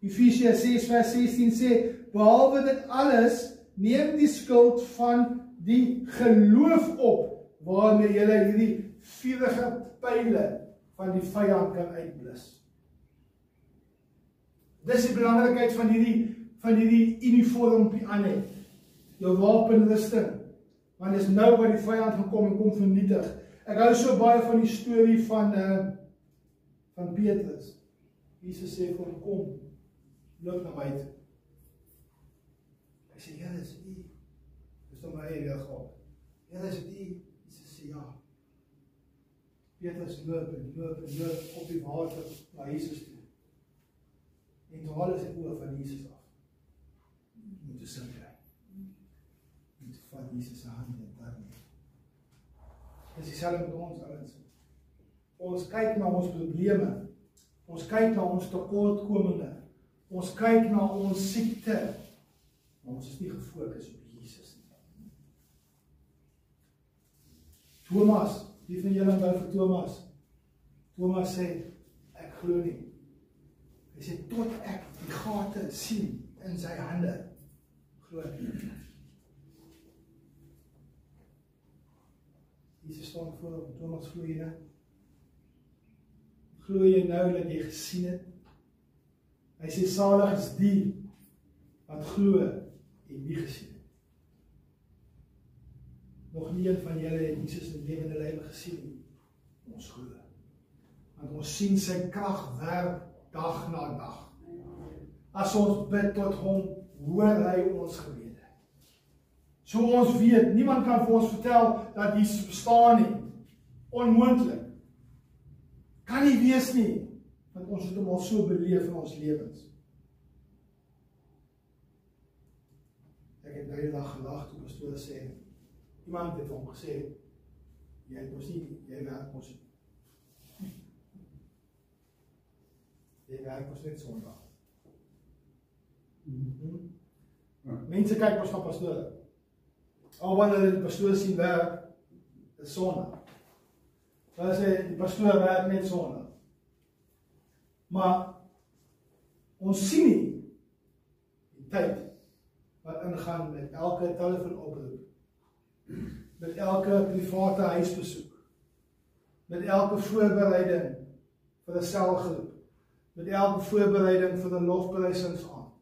Efesiërs 6 vers 16 sê, behalwe dit alles, neem die skild van die geloof op, waarmee julle hierdie vuurige pyle van die vyand kan uitblus. Dis die belangrikheid van hierdie uniformpie aan het. Jou wapenrusting. Want dis nou waar die vyand gekom en kom vernietig. Ek hou so baie van die storie van Petrus. Jesus sê vir hom, kom, loop na my toe. Hy sê, Here, is U. Dis dan my eie liggaam. Here, is dit U? Jesus sê, ja. Petrus loop op die water na Jesus toe. En toe haal hy sy oë van Jesus af. Moet toe sin kry. Moet van Jesus se hande en darm. Dis dieselfde met ons ouens. Ons kyk na ons probleme. Ons kyk na ons tekortkominge. Ons kyk na ons siekte. Maar ons is nie gefokus op Jesus nie. Thomas, wie van julle onthou vir Thomas? Thomas sê, ek glo nie. Hy sê, tot ek die gate sien in sy hande, glo ek nie. Jesus staan voor op Thomas, glo jy nou? Glo jy nou dat jy gesien het? Hy sê, salig is die wat glo en nie gesien het. Nog nie een van julle het Jesus in lewende lywe gesien nie. Ons glo. Want ons sien sy krag werk dag na dag. As ons bid tot hom, hoor hy ons gebede. So ons weet, niemand kan vir ons vertel dat Jesus bestaan nie. Onmoontlik. Kan nie wees nie, want ons het hom al so beleef in ons lewens. Ek het daai dag gelag toe pastoor sê, iemand het hom gesê, Jy het mos nie, jy werk mos. Jy werk mos net Sondag. Mense kyk mos na pastore. Al wanneer hulle die pastoor sien werk, is Sondag. Hulle sê, die pastoor werk net Sondag. Maar ons sien nie die tyd wat ingaan met elke telefoonoproep, met elke private huisbesoek, met elke voorbereiding vir 'n selgroep, met elke voorbereiding vir 'n lofprysingsaand,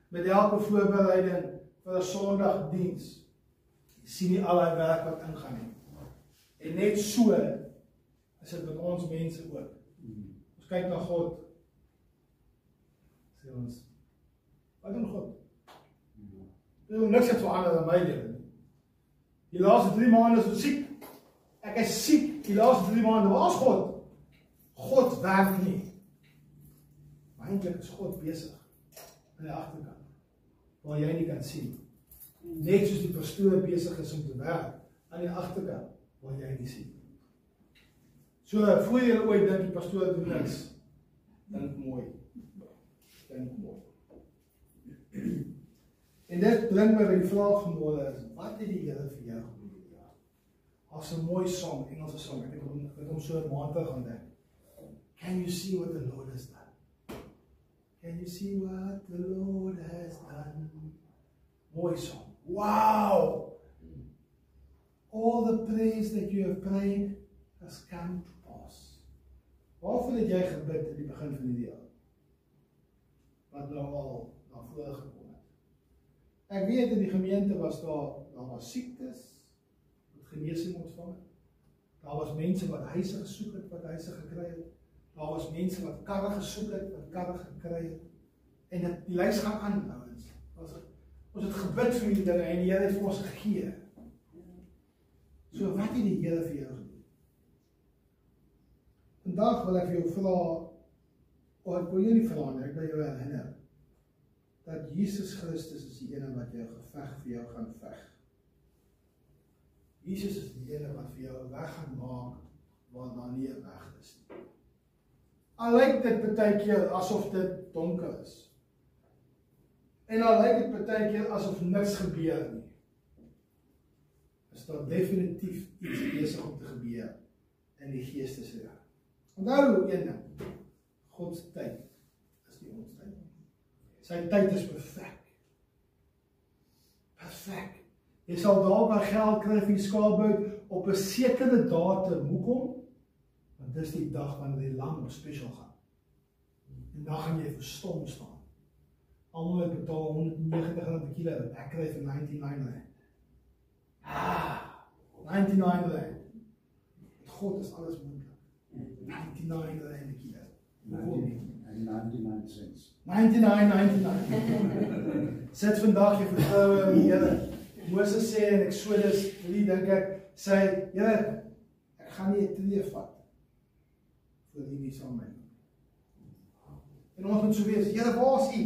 met elke voorbereiding vir 'n Sondagdiens. Jy sien nie al die werk wat ingaan nie. En net so is dit met ons mense ook. Ons kyk na God, sê ons, wat doen God? Niks het verander in my lewe. Die laaste 3 maande is ek siek. Ek is siek die laaste 3 maande. Waar is God? God werk nie. Maar eintlik is God besig aan die agterkant, waar jy nie kan sien. Net soos die pastoor besig is om te werk aan die agterkant, waar jy nie sien. So, voor jy ooit dink die pastoor doen niks, dink mooi. Dink mooi. En dit bring my by die vraag vanmôre is, wat het die Here vir jou gedoen hierdie jaar? As 'n mooi song, Engelse song, ek het hom so 'n maand terug gaan dink. Can you see what the Lord has done? Can you see what the Lord has done? Mooi song. Wow! All the praise that you have prayed has come to pass. Waarvoor het jy gebid in die begin van die jaar? Wat nou al na vore gekom het? Ek weet in die gemeente was daar was siektes, wat genesing ontvang het. Daar was mense wat huise gesoek het, wat huise gekry het. Daar was mense wat karre gesoek het, wat karre gekry het. En die lys gaan aan, ouens. Ons het gebid vir die dinge en die Here het vir ons gegee. So wat het die Here vir jou gedoen? Vandag wil ek vir jou vra, of ek wil jou nie vra nie, ek wil jou herinner, dat Jesus Christus is die ene wat jou geveg vir jou gaan veg. Jesus is die ene wat vir jou 'n weg gaan maak, waar daar nie 'n weg is nie. Al lyk dit baie keer asof dit donker is. En al lyk dit baie keer asof niks gebeur nie. Is daar definitief iets besig om te gebeur in die geesteswêreld. Onthou een ding, God se tyd is nie ons tyd nie. Sy tyd is perfek. Perfek. Jy sal dalk maar geld kry vir die skaalbout op 'n sekere datum. Hoekom? Want dis die dag wanneer die lam special gaan. En dan gaan jy verstom staan. Almal het betaal R190 per kilo. Ek kry vir R99. 99 rand. Met God is alles moontlik. R99 per kilo. Hoekom nie? 99 cents. 99. Sit vandag jy vertroue in die Here. Moses sê in Exodus 3, dink ek, sê, Here, ek gaan nie 'n tree vat vir U nie saam met my. En ons moet so wees, Here, waar is U?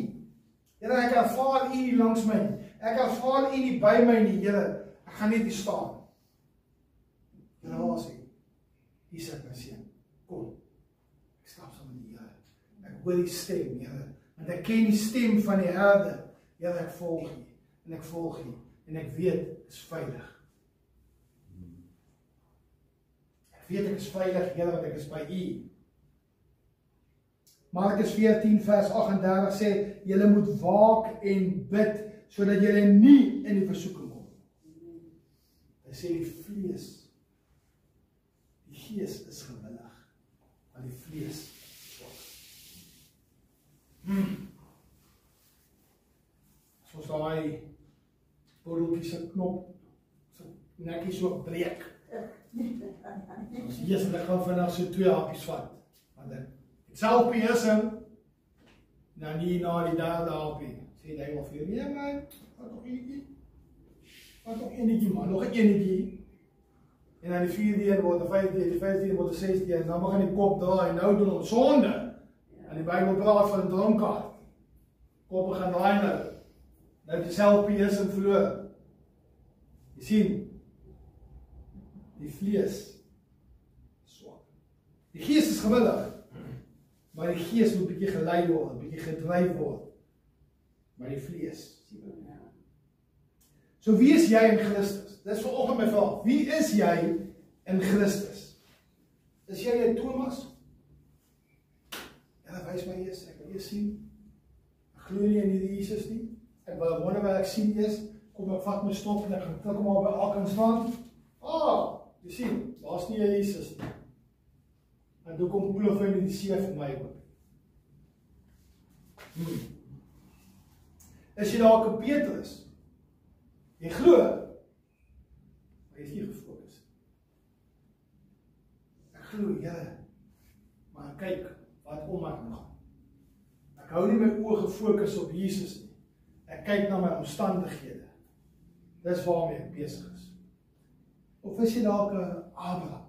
Here, ek ervaar U nie langs my. Ek ervaar U nie by my nie, Here. Ek gaan net hier staan. Here, waar is U? U sê my seun, kom. Ek stap saam met die Here. Ek hoor die stem, Here. Want ek ken die stem van die Herder. Here, ek volg U. En ek volg U. En ek weet, is veilig. Ek weet ek is veilig, Here, want ek is by U. Markus 14 vers 38 sê, julle moet waak en bid, sodat julle nie in die versoeking kom. Hy sê die vlees, die gees is gewillig, maar die vlees is swak. Soos daai borreltjie se knop, so nekkie so breek. Jesus, ek gaan vandag so 2 happies vat. Want ek self beheersing, nou nie na die derde happie. Sê die Engel vir nee man, wat nog enetjie? Wat nog enetjie man, nog 'n enetjie. En dan die 4de een word 'n 5de, die 5de een word 'n 6de, en dan begin die kop draai, en nou doen ons sonde. En die Bybel praat van 'n dronkaard. Kop begin draai nou. Nou die selfbeheersing verloor. Jy sien, die vlees Die gees is gewillig, maar die gees moet 'n bietjie gelei word, 'n bietjie gedryf word. Maar die vlees. So wie is jy in Christus? Dis vanoggend my vraag. Wie is jy in Christus? Is jy 'n Thomas? Ja, wys my eers, ek wil eers sien. Ek glo nie in hierdie Jesus nie. Ek wil wonder wat ek sien eers. Kom ek vat my stok en ek gaan klik hom al by elkeen staan. Jy sien, daar's nie 'n Jesus nie. En toe kom plof hy met die see vir my ook. Is jy dalk 'n Petrus? Jy glo, maar jy is nie gefokus. Ek glo, Here, maar kyk wat om ek gaan. Ek hou nie my oë gefokus op Jesus nie. Ek kyk na my omstandighede. Dis waarmee ek besig is. Of is jy dalk 'n Abraham?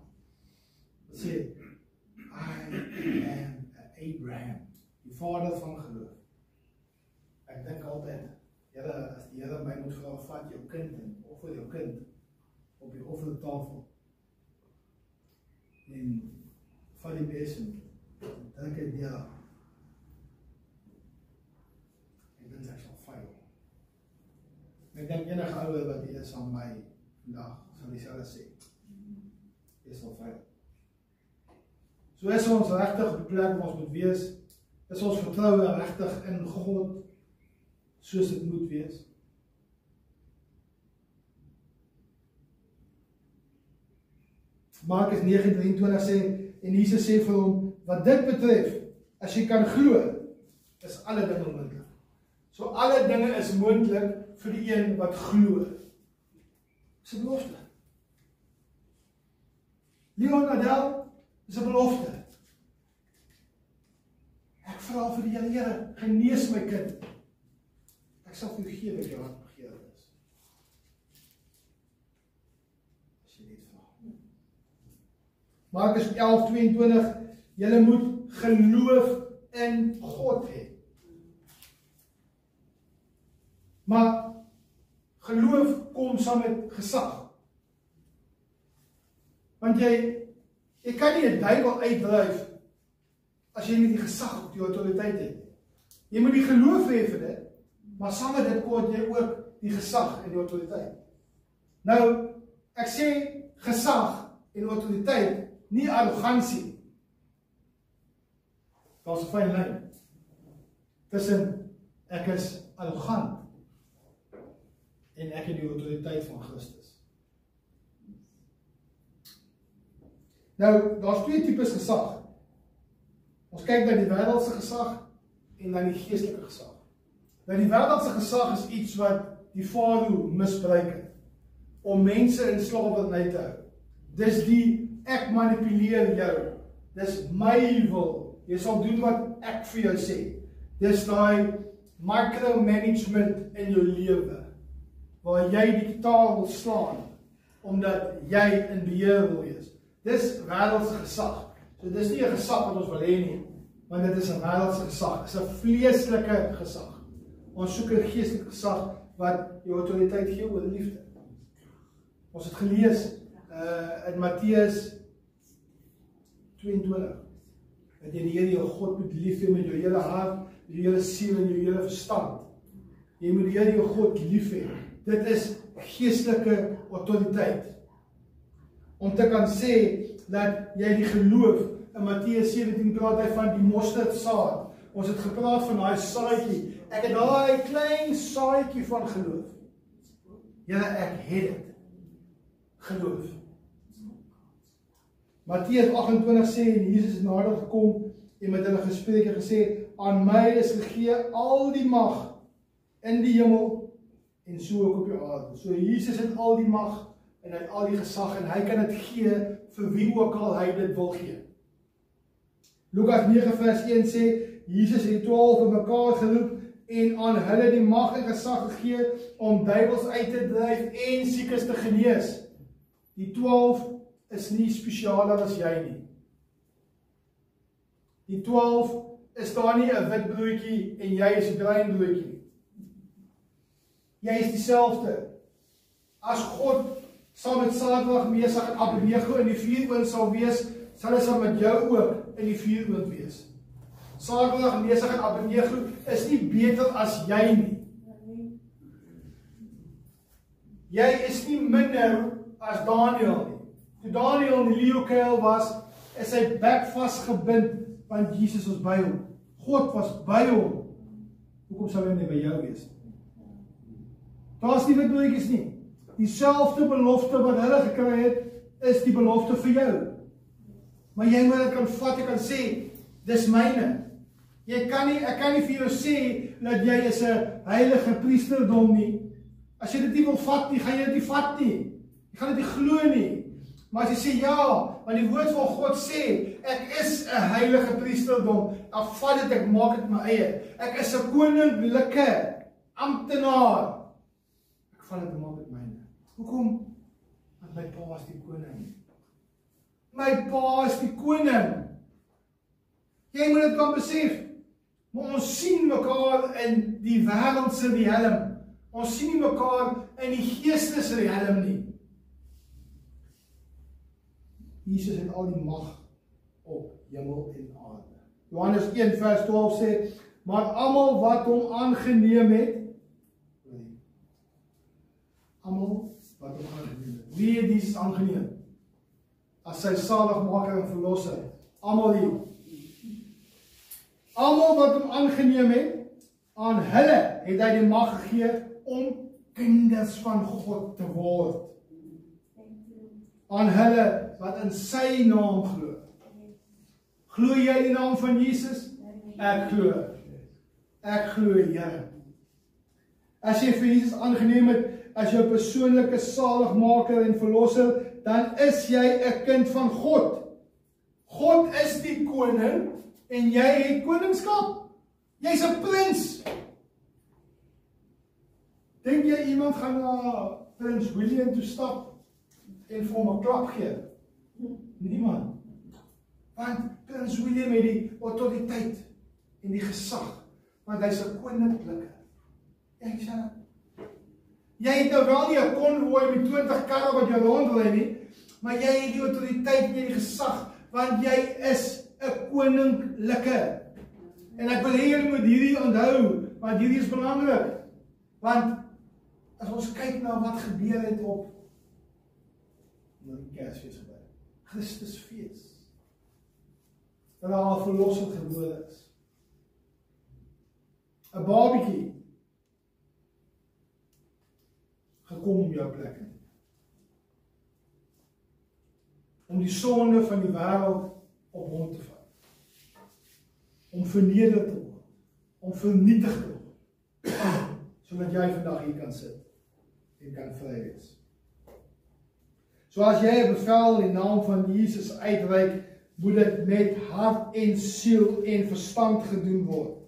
Wat sê, I am Abraham, die vader van geloof. Ek dink altyd, Here, as die Here my moet vra, vat jou kind en offer jou kind op die offertafel. En vat die besem, dink ek ja. Ek dink ek sal faal. Ek dink enige ouer wat hier is aan my vandag, sal dieselfde sê. Jy sal faal. So is ons regtig op die plek waar ons moet wees, is ons vertroue regtig in God, soos dit moet wees. Markus 9:23 sê, en Jesus sê vir hom, wat dit betref, as jy kan glo, is alle dinge moontlik. So alle dinge is moontlik vir die een wat glo. Dis 'n belofte. Leon Adel, dis 'n belofte. Ek vra vir die Here, genees my kind. Ek sal vir jou gee wat jou hart begeer is. As jy net vra. Markus 11:22, julle moet geloof in God hê. Maar geloof kom saam met gesag. Want jy kan nie 'n duiwel uitdryf as jy nie die gesag op die autoriteit het. Jy moet die geloof hê vir dit, maar saam met dit kort jy ook die gesag en die autoriteit. Nou, ek sê gesag en autoriteit, nie arrogansie. Daar's 'n fyn lyn tussen ek is arrogant en ek het die autoriteit van Christus. Nou, daar's twee tipes gesag. Ons kyk na die wêreldse gesag en na die geestelike gesag. Nou die wêreldse gesag is iets wat die farao misbruik het om mense in slawerny te hou. Dis die ek manipuleer jou. Dis my wil. Jy sal doen wat ek vir jou sê. Dis daai micromanagement in jou lewe waar jy die taal wil slaan omdat jy in beheer wil wees. Dis wêreldse gesag. So dis nie 'n gesag wat ons wil hê nie, want dit is 'n wêreldse gesag. Dit is 'n vleeslike gesag. Ons soek 'n geestelike gesag wat jou autoriteit gee oor liefde. Ons het gelees in Matteus 22 dat jy die Here jou God moet lief hê met jou hele hart, met jou hele siel en jou hele verstand. Jy moet die Here jou God lief hê. Dit is geestelike autoriteit. Om te kan sê dat jy die geloof, in Matteus 17 praat hy van die mosterdsaad. Ons het gepraat van daai saadjie. Ek het daai klein saadjie van geloof. Here, ek het dit. Geloof. Matteus 28 sê, en Jesus het nader gekom en met hulle gespreek en gesê, aan my is gegee al die mag in die hemel en so ook op die aarde. So Jesus het al die mag en hy het al die gesag en hy kan dit gee vir wie ook al hy dit wil gee. Lukas 9 vers 1 sê, Jesus het die 12 in mekaar geroep en aan hulle die mag en gesag gegee om duiwels uit te dryf en siekes te genees. Die 12 is nie spesialer as jy nie. Die 12 is daar nie 'n wit broodjie en jy is 'n bruin broodjie. Jy is dieselfde. As God saam met Sadrag, Mesach en Abednego in die vuuroond sal wees, sal hy saam met jou ook in die vuurwind wees. Sadrag, Mesach en Abednego is nie beter as jy nie. Jy is nie minder as Daniel nie. Toe Daniel in die leeukuil was, is sy bek vasgebind, want Jesus was by hom. God was by hom. Hoekom sal hy nie by jou wees? Daar is nie wat broodjies nie. Dieselfde belofte wat hulle gekry het, is die belofte vir jou. Maar jy moet dit kan vat, jy kan sê, dis myne. Ek kan nie vir jou sê, dat jy is 'n heilige priesterdom nie. As jy dit nie wil vat nie, gaan jy dit nie vat nie. Jy gaan dit nie glo nie. Maar as jy sê, ja, want die woord van God sê, ek is 'n heilige priesterdom, ek vat dit, ek maak dit my eie. Ek is 'n koninklike amptenaar. Ek vat dit en maak dit myne. Hoekom? Want my pa is die koning. My pa is die koning. Jy moet dit kan besef. Maar ons sien mekaar in die wêreldse riem. Ons sien nie mekaar in die geestesriem nie. Jesus het al die mag op hemel en aarde. Johannes 1 vers 12 sê, maar almal wat hom aangeneem het, almal wat hom aangeneem het. Wie het Jesus aangeneem? As sy saligmaker en verlosser. Almal hier. Almal wat hom aangeneem het, aan hulle het hy die mag gegee om kinders van God te word. Aan hulle wat in sy naam glo. Glo jy in die naam van Jesus? Ek glo. Ek glo, Here. As jy vir Jesus aangeneem het as jou persoonlike saligmaker en verlosser, dan is jy 'n kind van God. God is die koning en jy het koningskap. Jy's 'n prins. Dink jy iemand gaan na Prins William toe stap en vir hom 'n klap gee? Niemand. Want Prins William het die autoriteit en die gesag, want hy's 'n koninklike. Jy het nou wel nie 'n konvooi met 20 karre wat jou rondry nie, maar jy het die autoriteit en die gesag, want jy is 'n koninklike. En ek wil hê julle moet hierdie onthou, want hierdie is belangrik. Want as ons kyk na wat gebeur het op die Kersfees gebeur, Christusfees, dat daar 'n verlosser gebore is. 'n babietjie gekom om jou plek in. Om die sonde van die wêreld op hom te vat. Om verneder te word. Om vernietig te word. Sodat jy vandag hier kan sit en kan vry wees. So as jy 'n bevel in die naam van Jesus uitreik, moet dit met hart en siel en verstand gedoen word.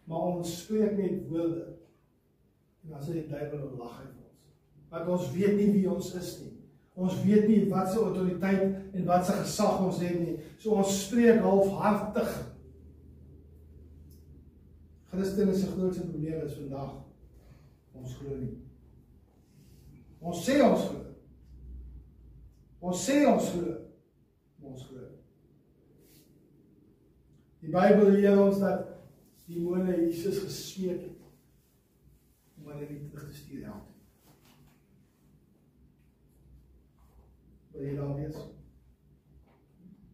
Maar ons spreek net woorde. En dan sê die duiwel lag uit ons. Want ons weet nie wie ons is nie. Ons weet nie wat se autoriteit en wat se gesag ons het nie. So ons spreek halfhartig. Christene se grootste probleem is vandag, ons glo nie. Ons sê ons glo. Ons sê ons glo. Ons glo. Die Bybel leer ons dat die demone Jesus gesmeek het om hulle nie terug te stuur help. Wil jy daar wees?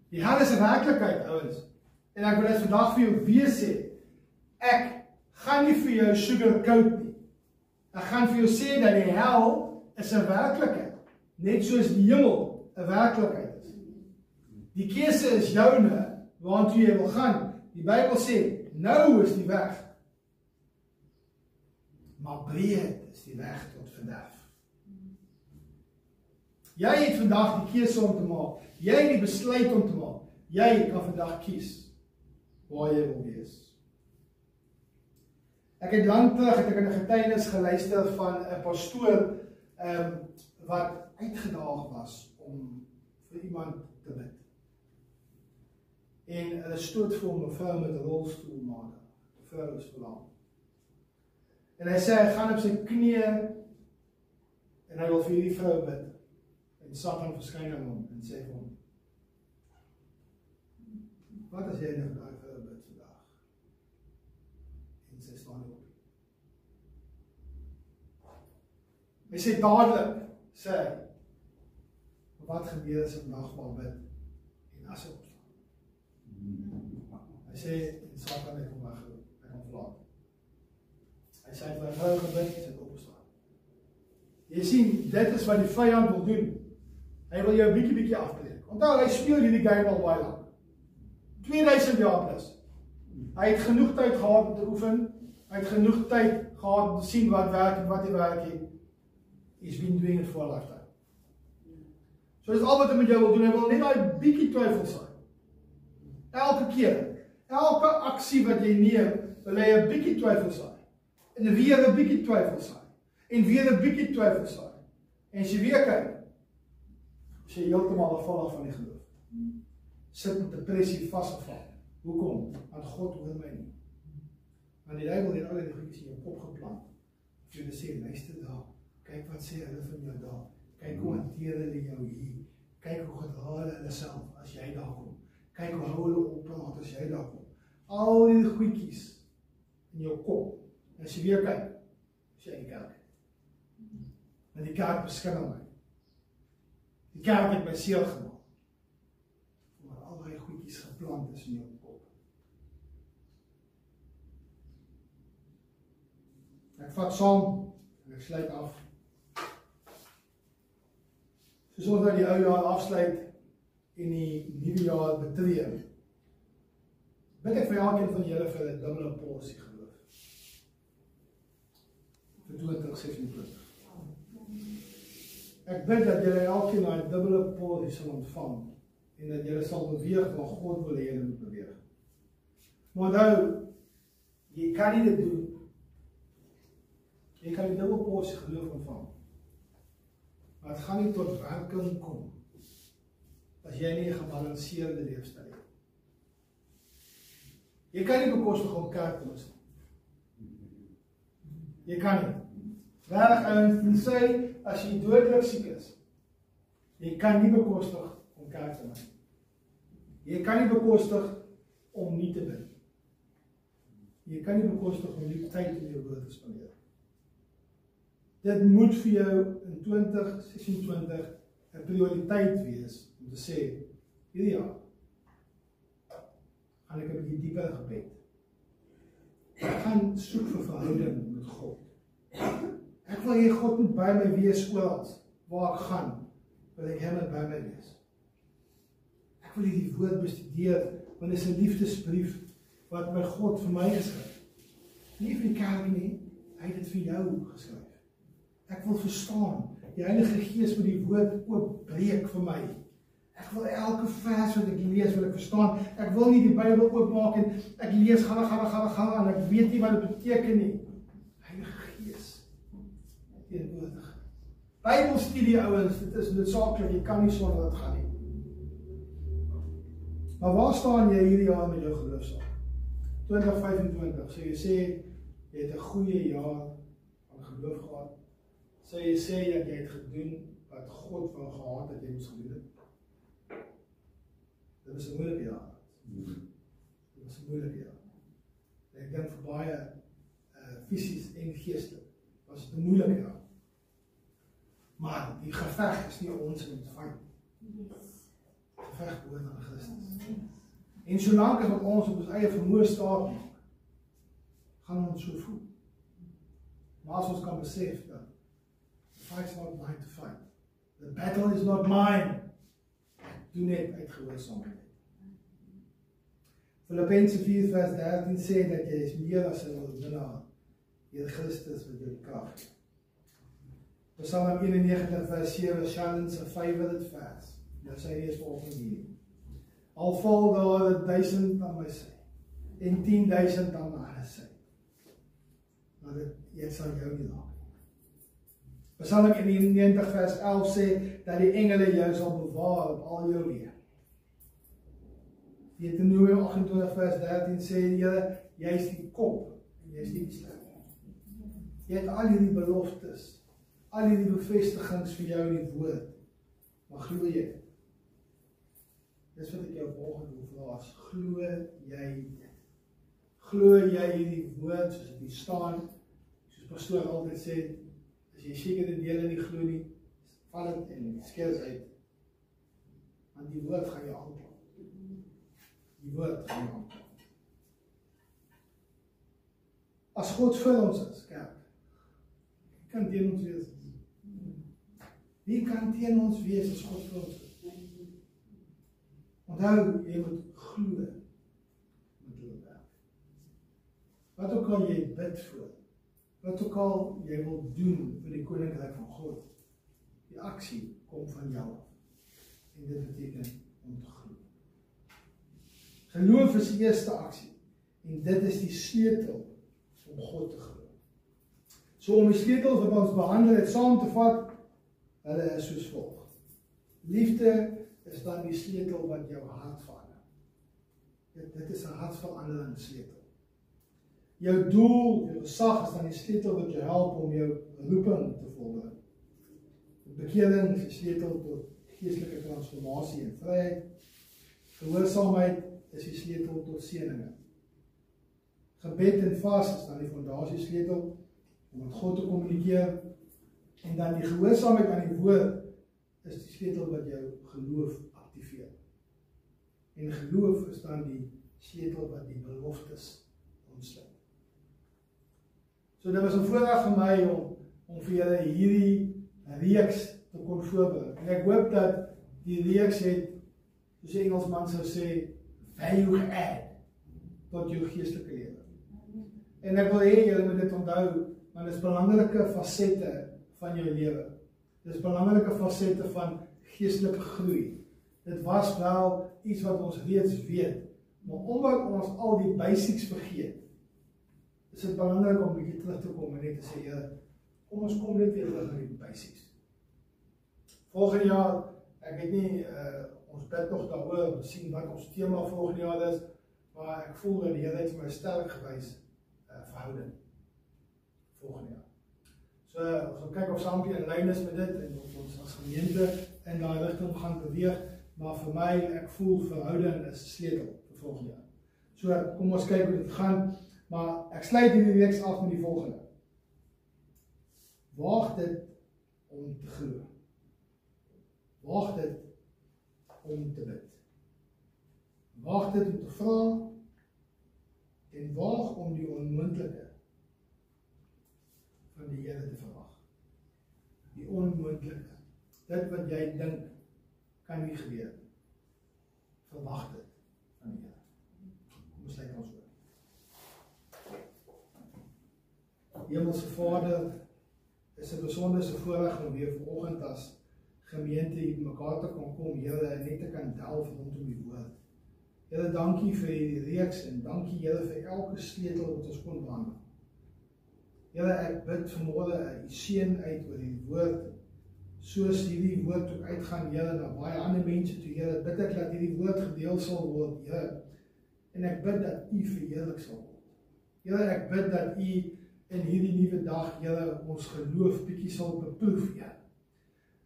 Die hel is 'n werklikheid, ouens. En ek wil dit vandag vir jou weer sê. Ek gaan nie vir jou sugarcoat nie. Ek gaan vir jou sê dat die hel is 'n werklikheid. Net soos die hemel 'n werklikheid is. Die keuse is joune waartoe jy wil gaan. Die Bybel sê, nou is die weg. Maar breed is die weg tot verderf. Jy het vandag die keuse om te maak. Jy het die besluit om te maak. Jy kan vandag kies waar jy wil wees. Ek het lank terug het ek in 'n getuienis geluister van 'n pastoor wat uitgedaag was om vir iemand te bid. En hulle stoot vir hom 'n vrou met 'n rolstoel maak. Die vrou is verlam. En hy sê hy gaan op sy knieë en hy wil vir hierdie vrou bid. En Satan verskyn aan hom en sê vir hom: Wat as jy nou vir daai vrou bid vandag? En sy staan op. Hy sê dadelik, sê hy, wat gebeur as ek vandag maar bid en as ek opstaan? Hy sê, en Satan het hom weggeroep, hy kan verlaat. Hy sê, hy het vrou gebid, sy het opgestaan. Jy sien, dit is wat die vyand wil doen. Hy wil jou bietjie afbreek. Onthou, hy speel hierdie game al baie lang. 2000 jaar plus. Hy het genoeg tyd gehad om te oefen, hy het genoeg tyd gehad om te sien wat werk en wat nie werk nie. He's been doing it for a lifetime. So dis al wat hy met jou wil doen, hy wil net daai bietjie twyfel saai. Elke keer, elke aksie wat jy neem, wil hy 'n bietjie twyfel saai. En weer 'n bietjie twyfel saai. En weer 'n bietjie twyfel saai. En as jy weer kyk, as jy heeltemal afvallig van die geloof. Sit met depressie vasgevang. Hoekom? Want God hoor my nie. Want die duiwel het al die goedjies in jou kop geplant. Jy moet sê, luister daar. Kyk wat sê hulle van jou daar. Kyk hoe hanteer hulle jou hier. Kyk hoe gedra hulle self as jy daar kom. Kyk hoe hou hulle oppraat as jy daar kom. Al die goedjies in jou kop. En as jy weer kyk, as jy in die kerk. En die kerk beskerm my. Die kerk het my seer gemaak. Maar al die goedjies geplant is in jou kop. Ek vat saam en ek sluit af. Soos ons nou die ou jaar afsluit en die nuwe jaar betree, bid ek vir elkeen van julle vir 'n dubbele porsie geloof. Vir 2026. Ek bid dat julle elkeen daai dubbele porsie sal ontvang en dat julle sal beweeg waar God wil hê julle moet beweeg. Maar nou, jy kan nie dit doen. Jy kan die dubbele porsie geloof ontvang. Maar het gaan nie tot werking kom as jy nie 'n gebalanseerde leefstyl het. Jy kan nie bekostig om kerk te mis nie. Jy kan nie. Regtig ouens, tensy as jy dodelik siek is. Jy kan nie bekostig om kerk te mis nie. Jy kan nie bekostig om nie te bid. Jy kan nie bekostig om nie tyd in jou woord te spandeer. Dit moet vir jou in 2026 'n prioriteit wees om te sê, hierdie jaar gaan ek 'n bietjie dieper gebed. Ek gaan soek vir verhouding met God. Ek wil hê God moet by my wees oral waar ek gaan, wil ek hom by my wees. Ek wil hierdie woord bestudeer, want dit is 'n liefdesbrief wat my God vir my geskryf. Nie vir die kerk nie, hy het dit vir jou geskryf. Ek wil verstaan, die Heilige Gees moet die woord oopbreek vir my. Ek wil elke vers wat ek lees, wil ek verstaan. Ek wil nie die Bybel oopmaak en ek lees gaan en ek weet nie wat dit beteken nie. Heilige Gees, teenwoordig. Bybelstudie ouens, dit is noodsaaklik, jy kan nie sonder dit gaan nie. Maar waar staan jy hierdie jaar met jou geloofsaak? 2025, so jy sê, jy het 'n goeie jaar van geloof gehad. So jy sê dat jy het gedoen wat God van gehad het jy moes gedoen het. Dit was 'n moeilike jaar. Dit was 'n moeilike jaar. Ek dink vir baie fisies en geestelik was dit 'n moeilike jaar. Maar die geveg is nie ons met vyand. Die geveg behoort aan Christus. En solank as ons op ons eie vermoë staat maak, gaan ons so voel. Maar as ons kan besef dat the fight's not mine to fight. The battle is not mine. Doen net uitgehoorsaamheid. Filippense 4 vers 13 sê dat jy is meer as 'n oorwinnaar deur Christus wat jou krag gee. Psalm 91 vers 7, Shannon se favorite vers. Nou sê hy is volgens hier. Al val daar 1000 aan my sy en 10,000 aan my ander sy. Maar dit sal jou nie raak. Psalm 91 vers 11 sê dat die engele jou sal bewaar op al jou weë. Deuteronomium 28 vers 13 sê die Here, jy is die kop en jy is die sterk. Jy het al hierdie beloftes, al hierdie bevestigings vir jou in die woord. Maar glo jy? dis wat ek jou vanoggend wil vra, as glo jy dit? Glo jy hierdie woord soos dit hier staan? Soos pastoor altyd sê, as jy sekere dele nie glo nie, val dit en skeur dit uit. Want die woord gaan jou aankla. Die woord gaan jou aankla. As God vir ons is, kerk, wie kan teen ons wees? Wie kan teen ons wees as God vir ons is? Onthou, jy moet glo met jou werk. Wat ook al jy bid voor, wat ook al jy wil doen vir die koninkryk van God, die aksie kom van jou af. En dit beteken om te glo. Geloof is die eerste aksie. En dit is die sleutel om God te glo. So om die sleutel wat ons behandel het saam te vat, hulle is soos volg. Liefde is dan die sleutel wat jou hart verander. Dit is 'n hartveranderende sleutel. Jou doel, jou gesag is dan die sleutel wat jou help om jou roeping te volbring. Bekering is die sleutel tot geestelike transformasie en vryheid. Gehoorsaamheid is die sleutel tot seëninge. Gebed en vas is dan die fondasiesleutel om met God te kommunikeer. En dan die gehoorsaamheid aan die woord is die sleutel wat jou geloof aktiveer. En geloof is dan die sleutel wat die beloftes ontsluit. So dit was 'n voorreg vir my om vir julle hierdie reeks te kon voorberei. En ek hoop dat die reeks het, soos die Engelsman sou sê, value add tot jou geestelike lewe. En ek wil hê julle moet dit onthou, want dit is belangrike fasette van jou lewe. Dit is belangrike fasette van geestelike groei. Dit was wel iets wat ons reeds weet, maar omdat ons al die basics vergeet, is dit belangrik om 'n bietjie terug te kom en net te sê, kom ons kom net weer terug na die basics. Volgende jaar, ek weet nie, ons bid nog daaroor, sien wat ons tema volgende jaar is, maar ek voel dat die Here het vir my sterk gewys, verhouding, volgende jaar. So, ons gaan kyk of saam in lyn is met dit, en of ons as gemeente in daai rigting gaan beweeg, maar vir my, ek voel verhouding is sleutel vir volgende jaar. So, kom ons kyk hoe dit gaan, maar ek sluit hierdie reeks af met die volgende. Waag dit om te glo. Waag dit om te bid. Waag dit om te vra, en waag om die onmoontlike van die Here te verwag. Die onmoontlike. Dit wat jy dink, kan nie gebeur. Verwag dit van die Here. Kom ons sluit ons oor. Hemelse Vader, is 'n besonderse voorreg om weer vanoggend as gemeente hier mekaar te kan kom, Here, en net te kan delf rondom die woord. Here, dankie vir hierdie reeks en dankie Here vir elke sleutel wat ons kon behandel. Here, ek bid vanmôre u seën uit oor die woord, soos hierdie woord ook uitgaan, Here, na baie ander mense toe, Here, bid ek dat hierdie woord gedeel sal word, Here, en ek bid dat u verheerlik sal word. Here, ek bid dat u in hierdie nuwe dag, Here, ons geloof bietjie sal beproef, Here.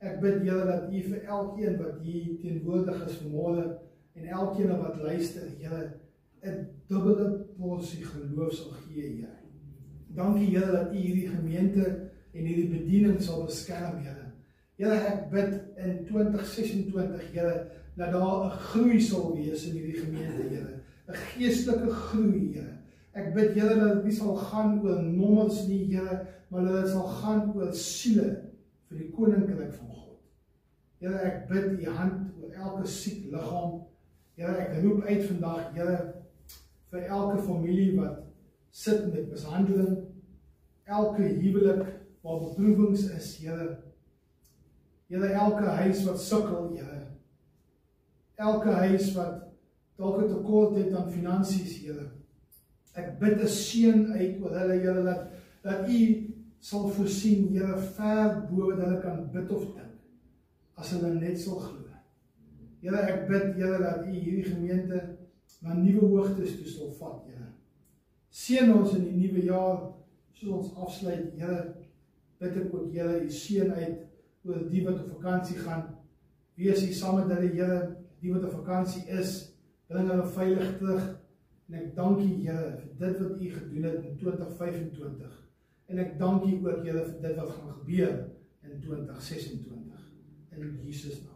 Ek bid, Here, dat u vir elkeen wat hier teenwoordig is vanmôre en elkeen wat luister, Here, 'n dubbele porsie geloof sal gee, Here. Dankie, Here, dat u hierdie gemeente en hierdie bediening sal beskerm, Here. Here, ek bid in 2026, Here, dat daar 'n groei sal wees in hierdie gemeente, Here. 'n Geestelike groei, Here. Ek bid, Here, dat dit nie sal gaan oor nommers nie, Here, maar dat dit sal gaan oor siele vir die koninkryk van God. Here, ek bid u hand oor elke siek liggaam. Here, ek roep uit vandag, Here, vir elke familie wat sit met mishandeling, elke huwelik waar beproewings is, Here. Here, elke huis wat sukkel, Here. Elke huis wat dalk 'n tekort het aan finansies, Here. Ek bid 'n seën uit oor hulle, Here, dat u sal voorsien, Here, ver bo wat hulle kan bid of dink, as hulle net sal glo. Here, ek bid, Here, dat u hierdie gemeente na nuwe hoogtes toe sal vat, Here. Seën ons in die nuwe jaar, soos ons afsluit, Here, bid ek ook, Here, u seën uit oor die wat op vakansie gaan. Wees u saam met hulle, Here, die wat op vakansie is, bring hulle veilig terug. En ek dank U, Here, vir dit wat U gedoen het in 2025. En ek dank U ook, Here, vir dit wat gaan gebeur in 2026. In Jesus naam.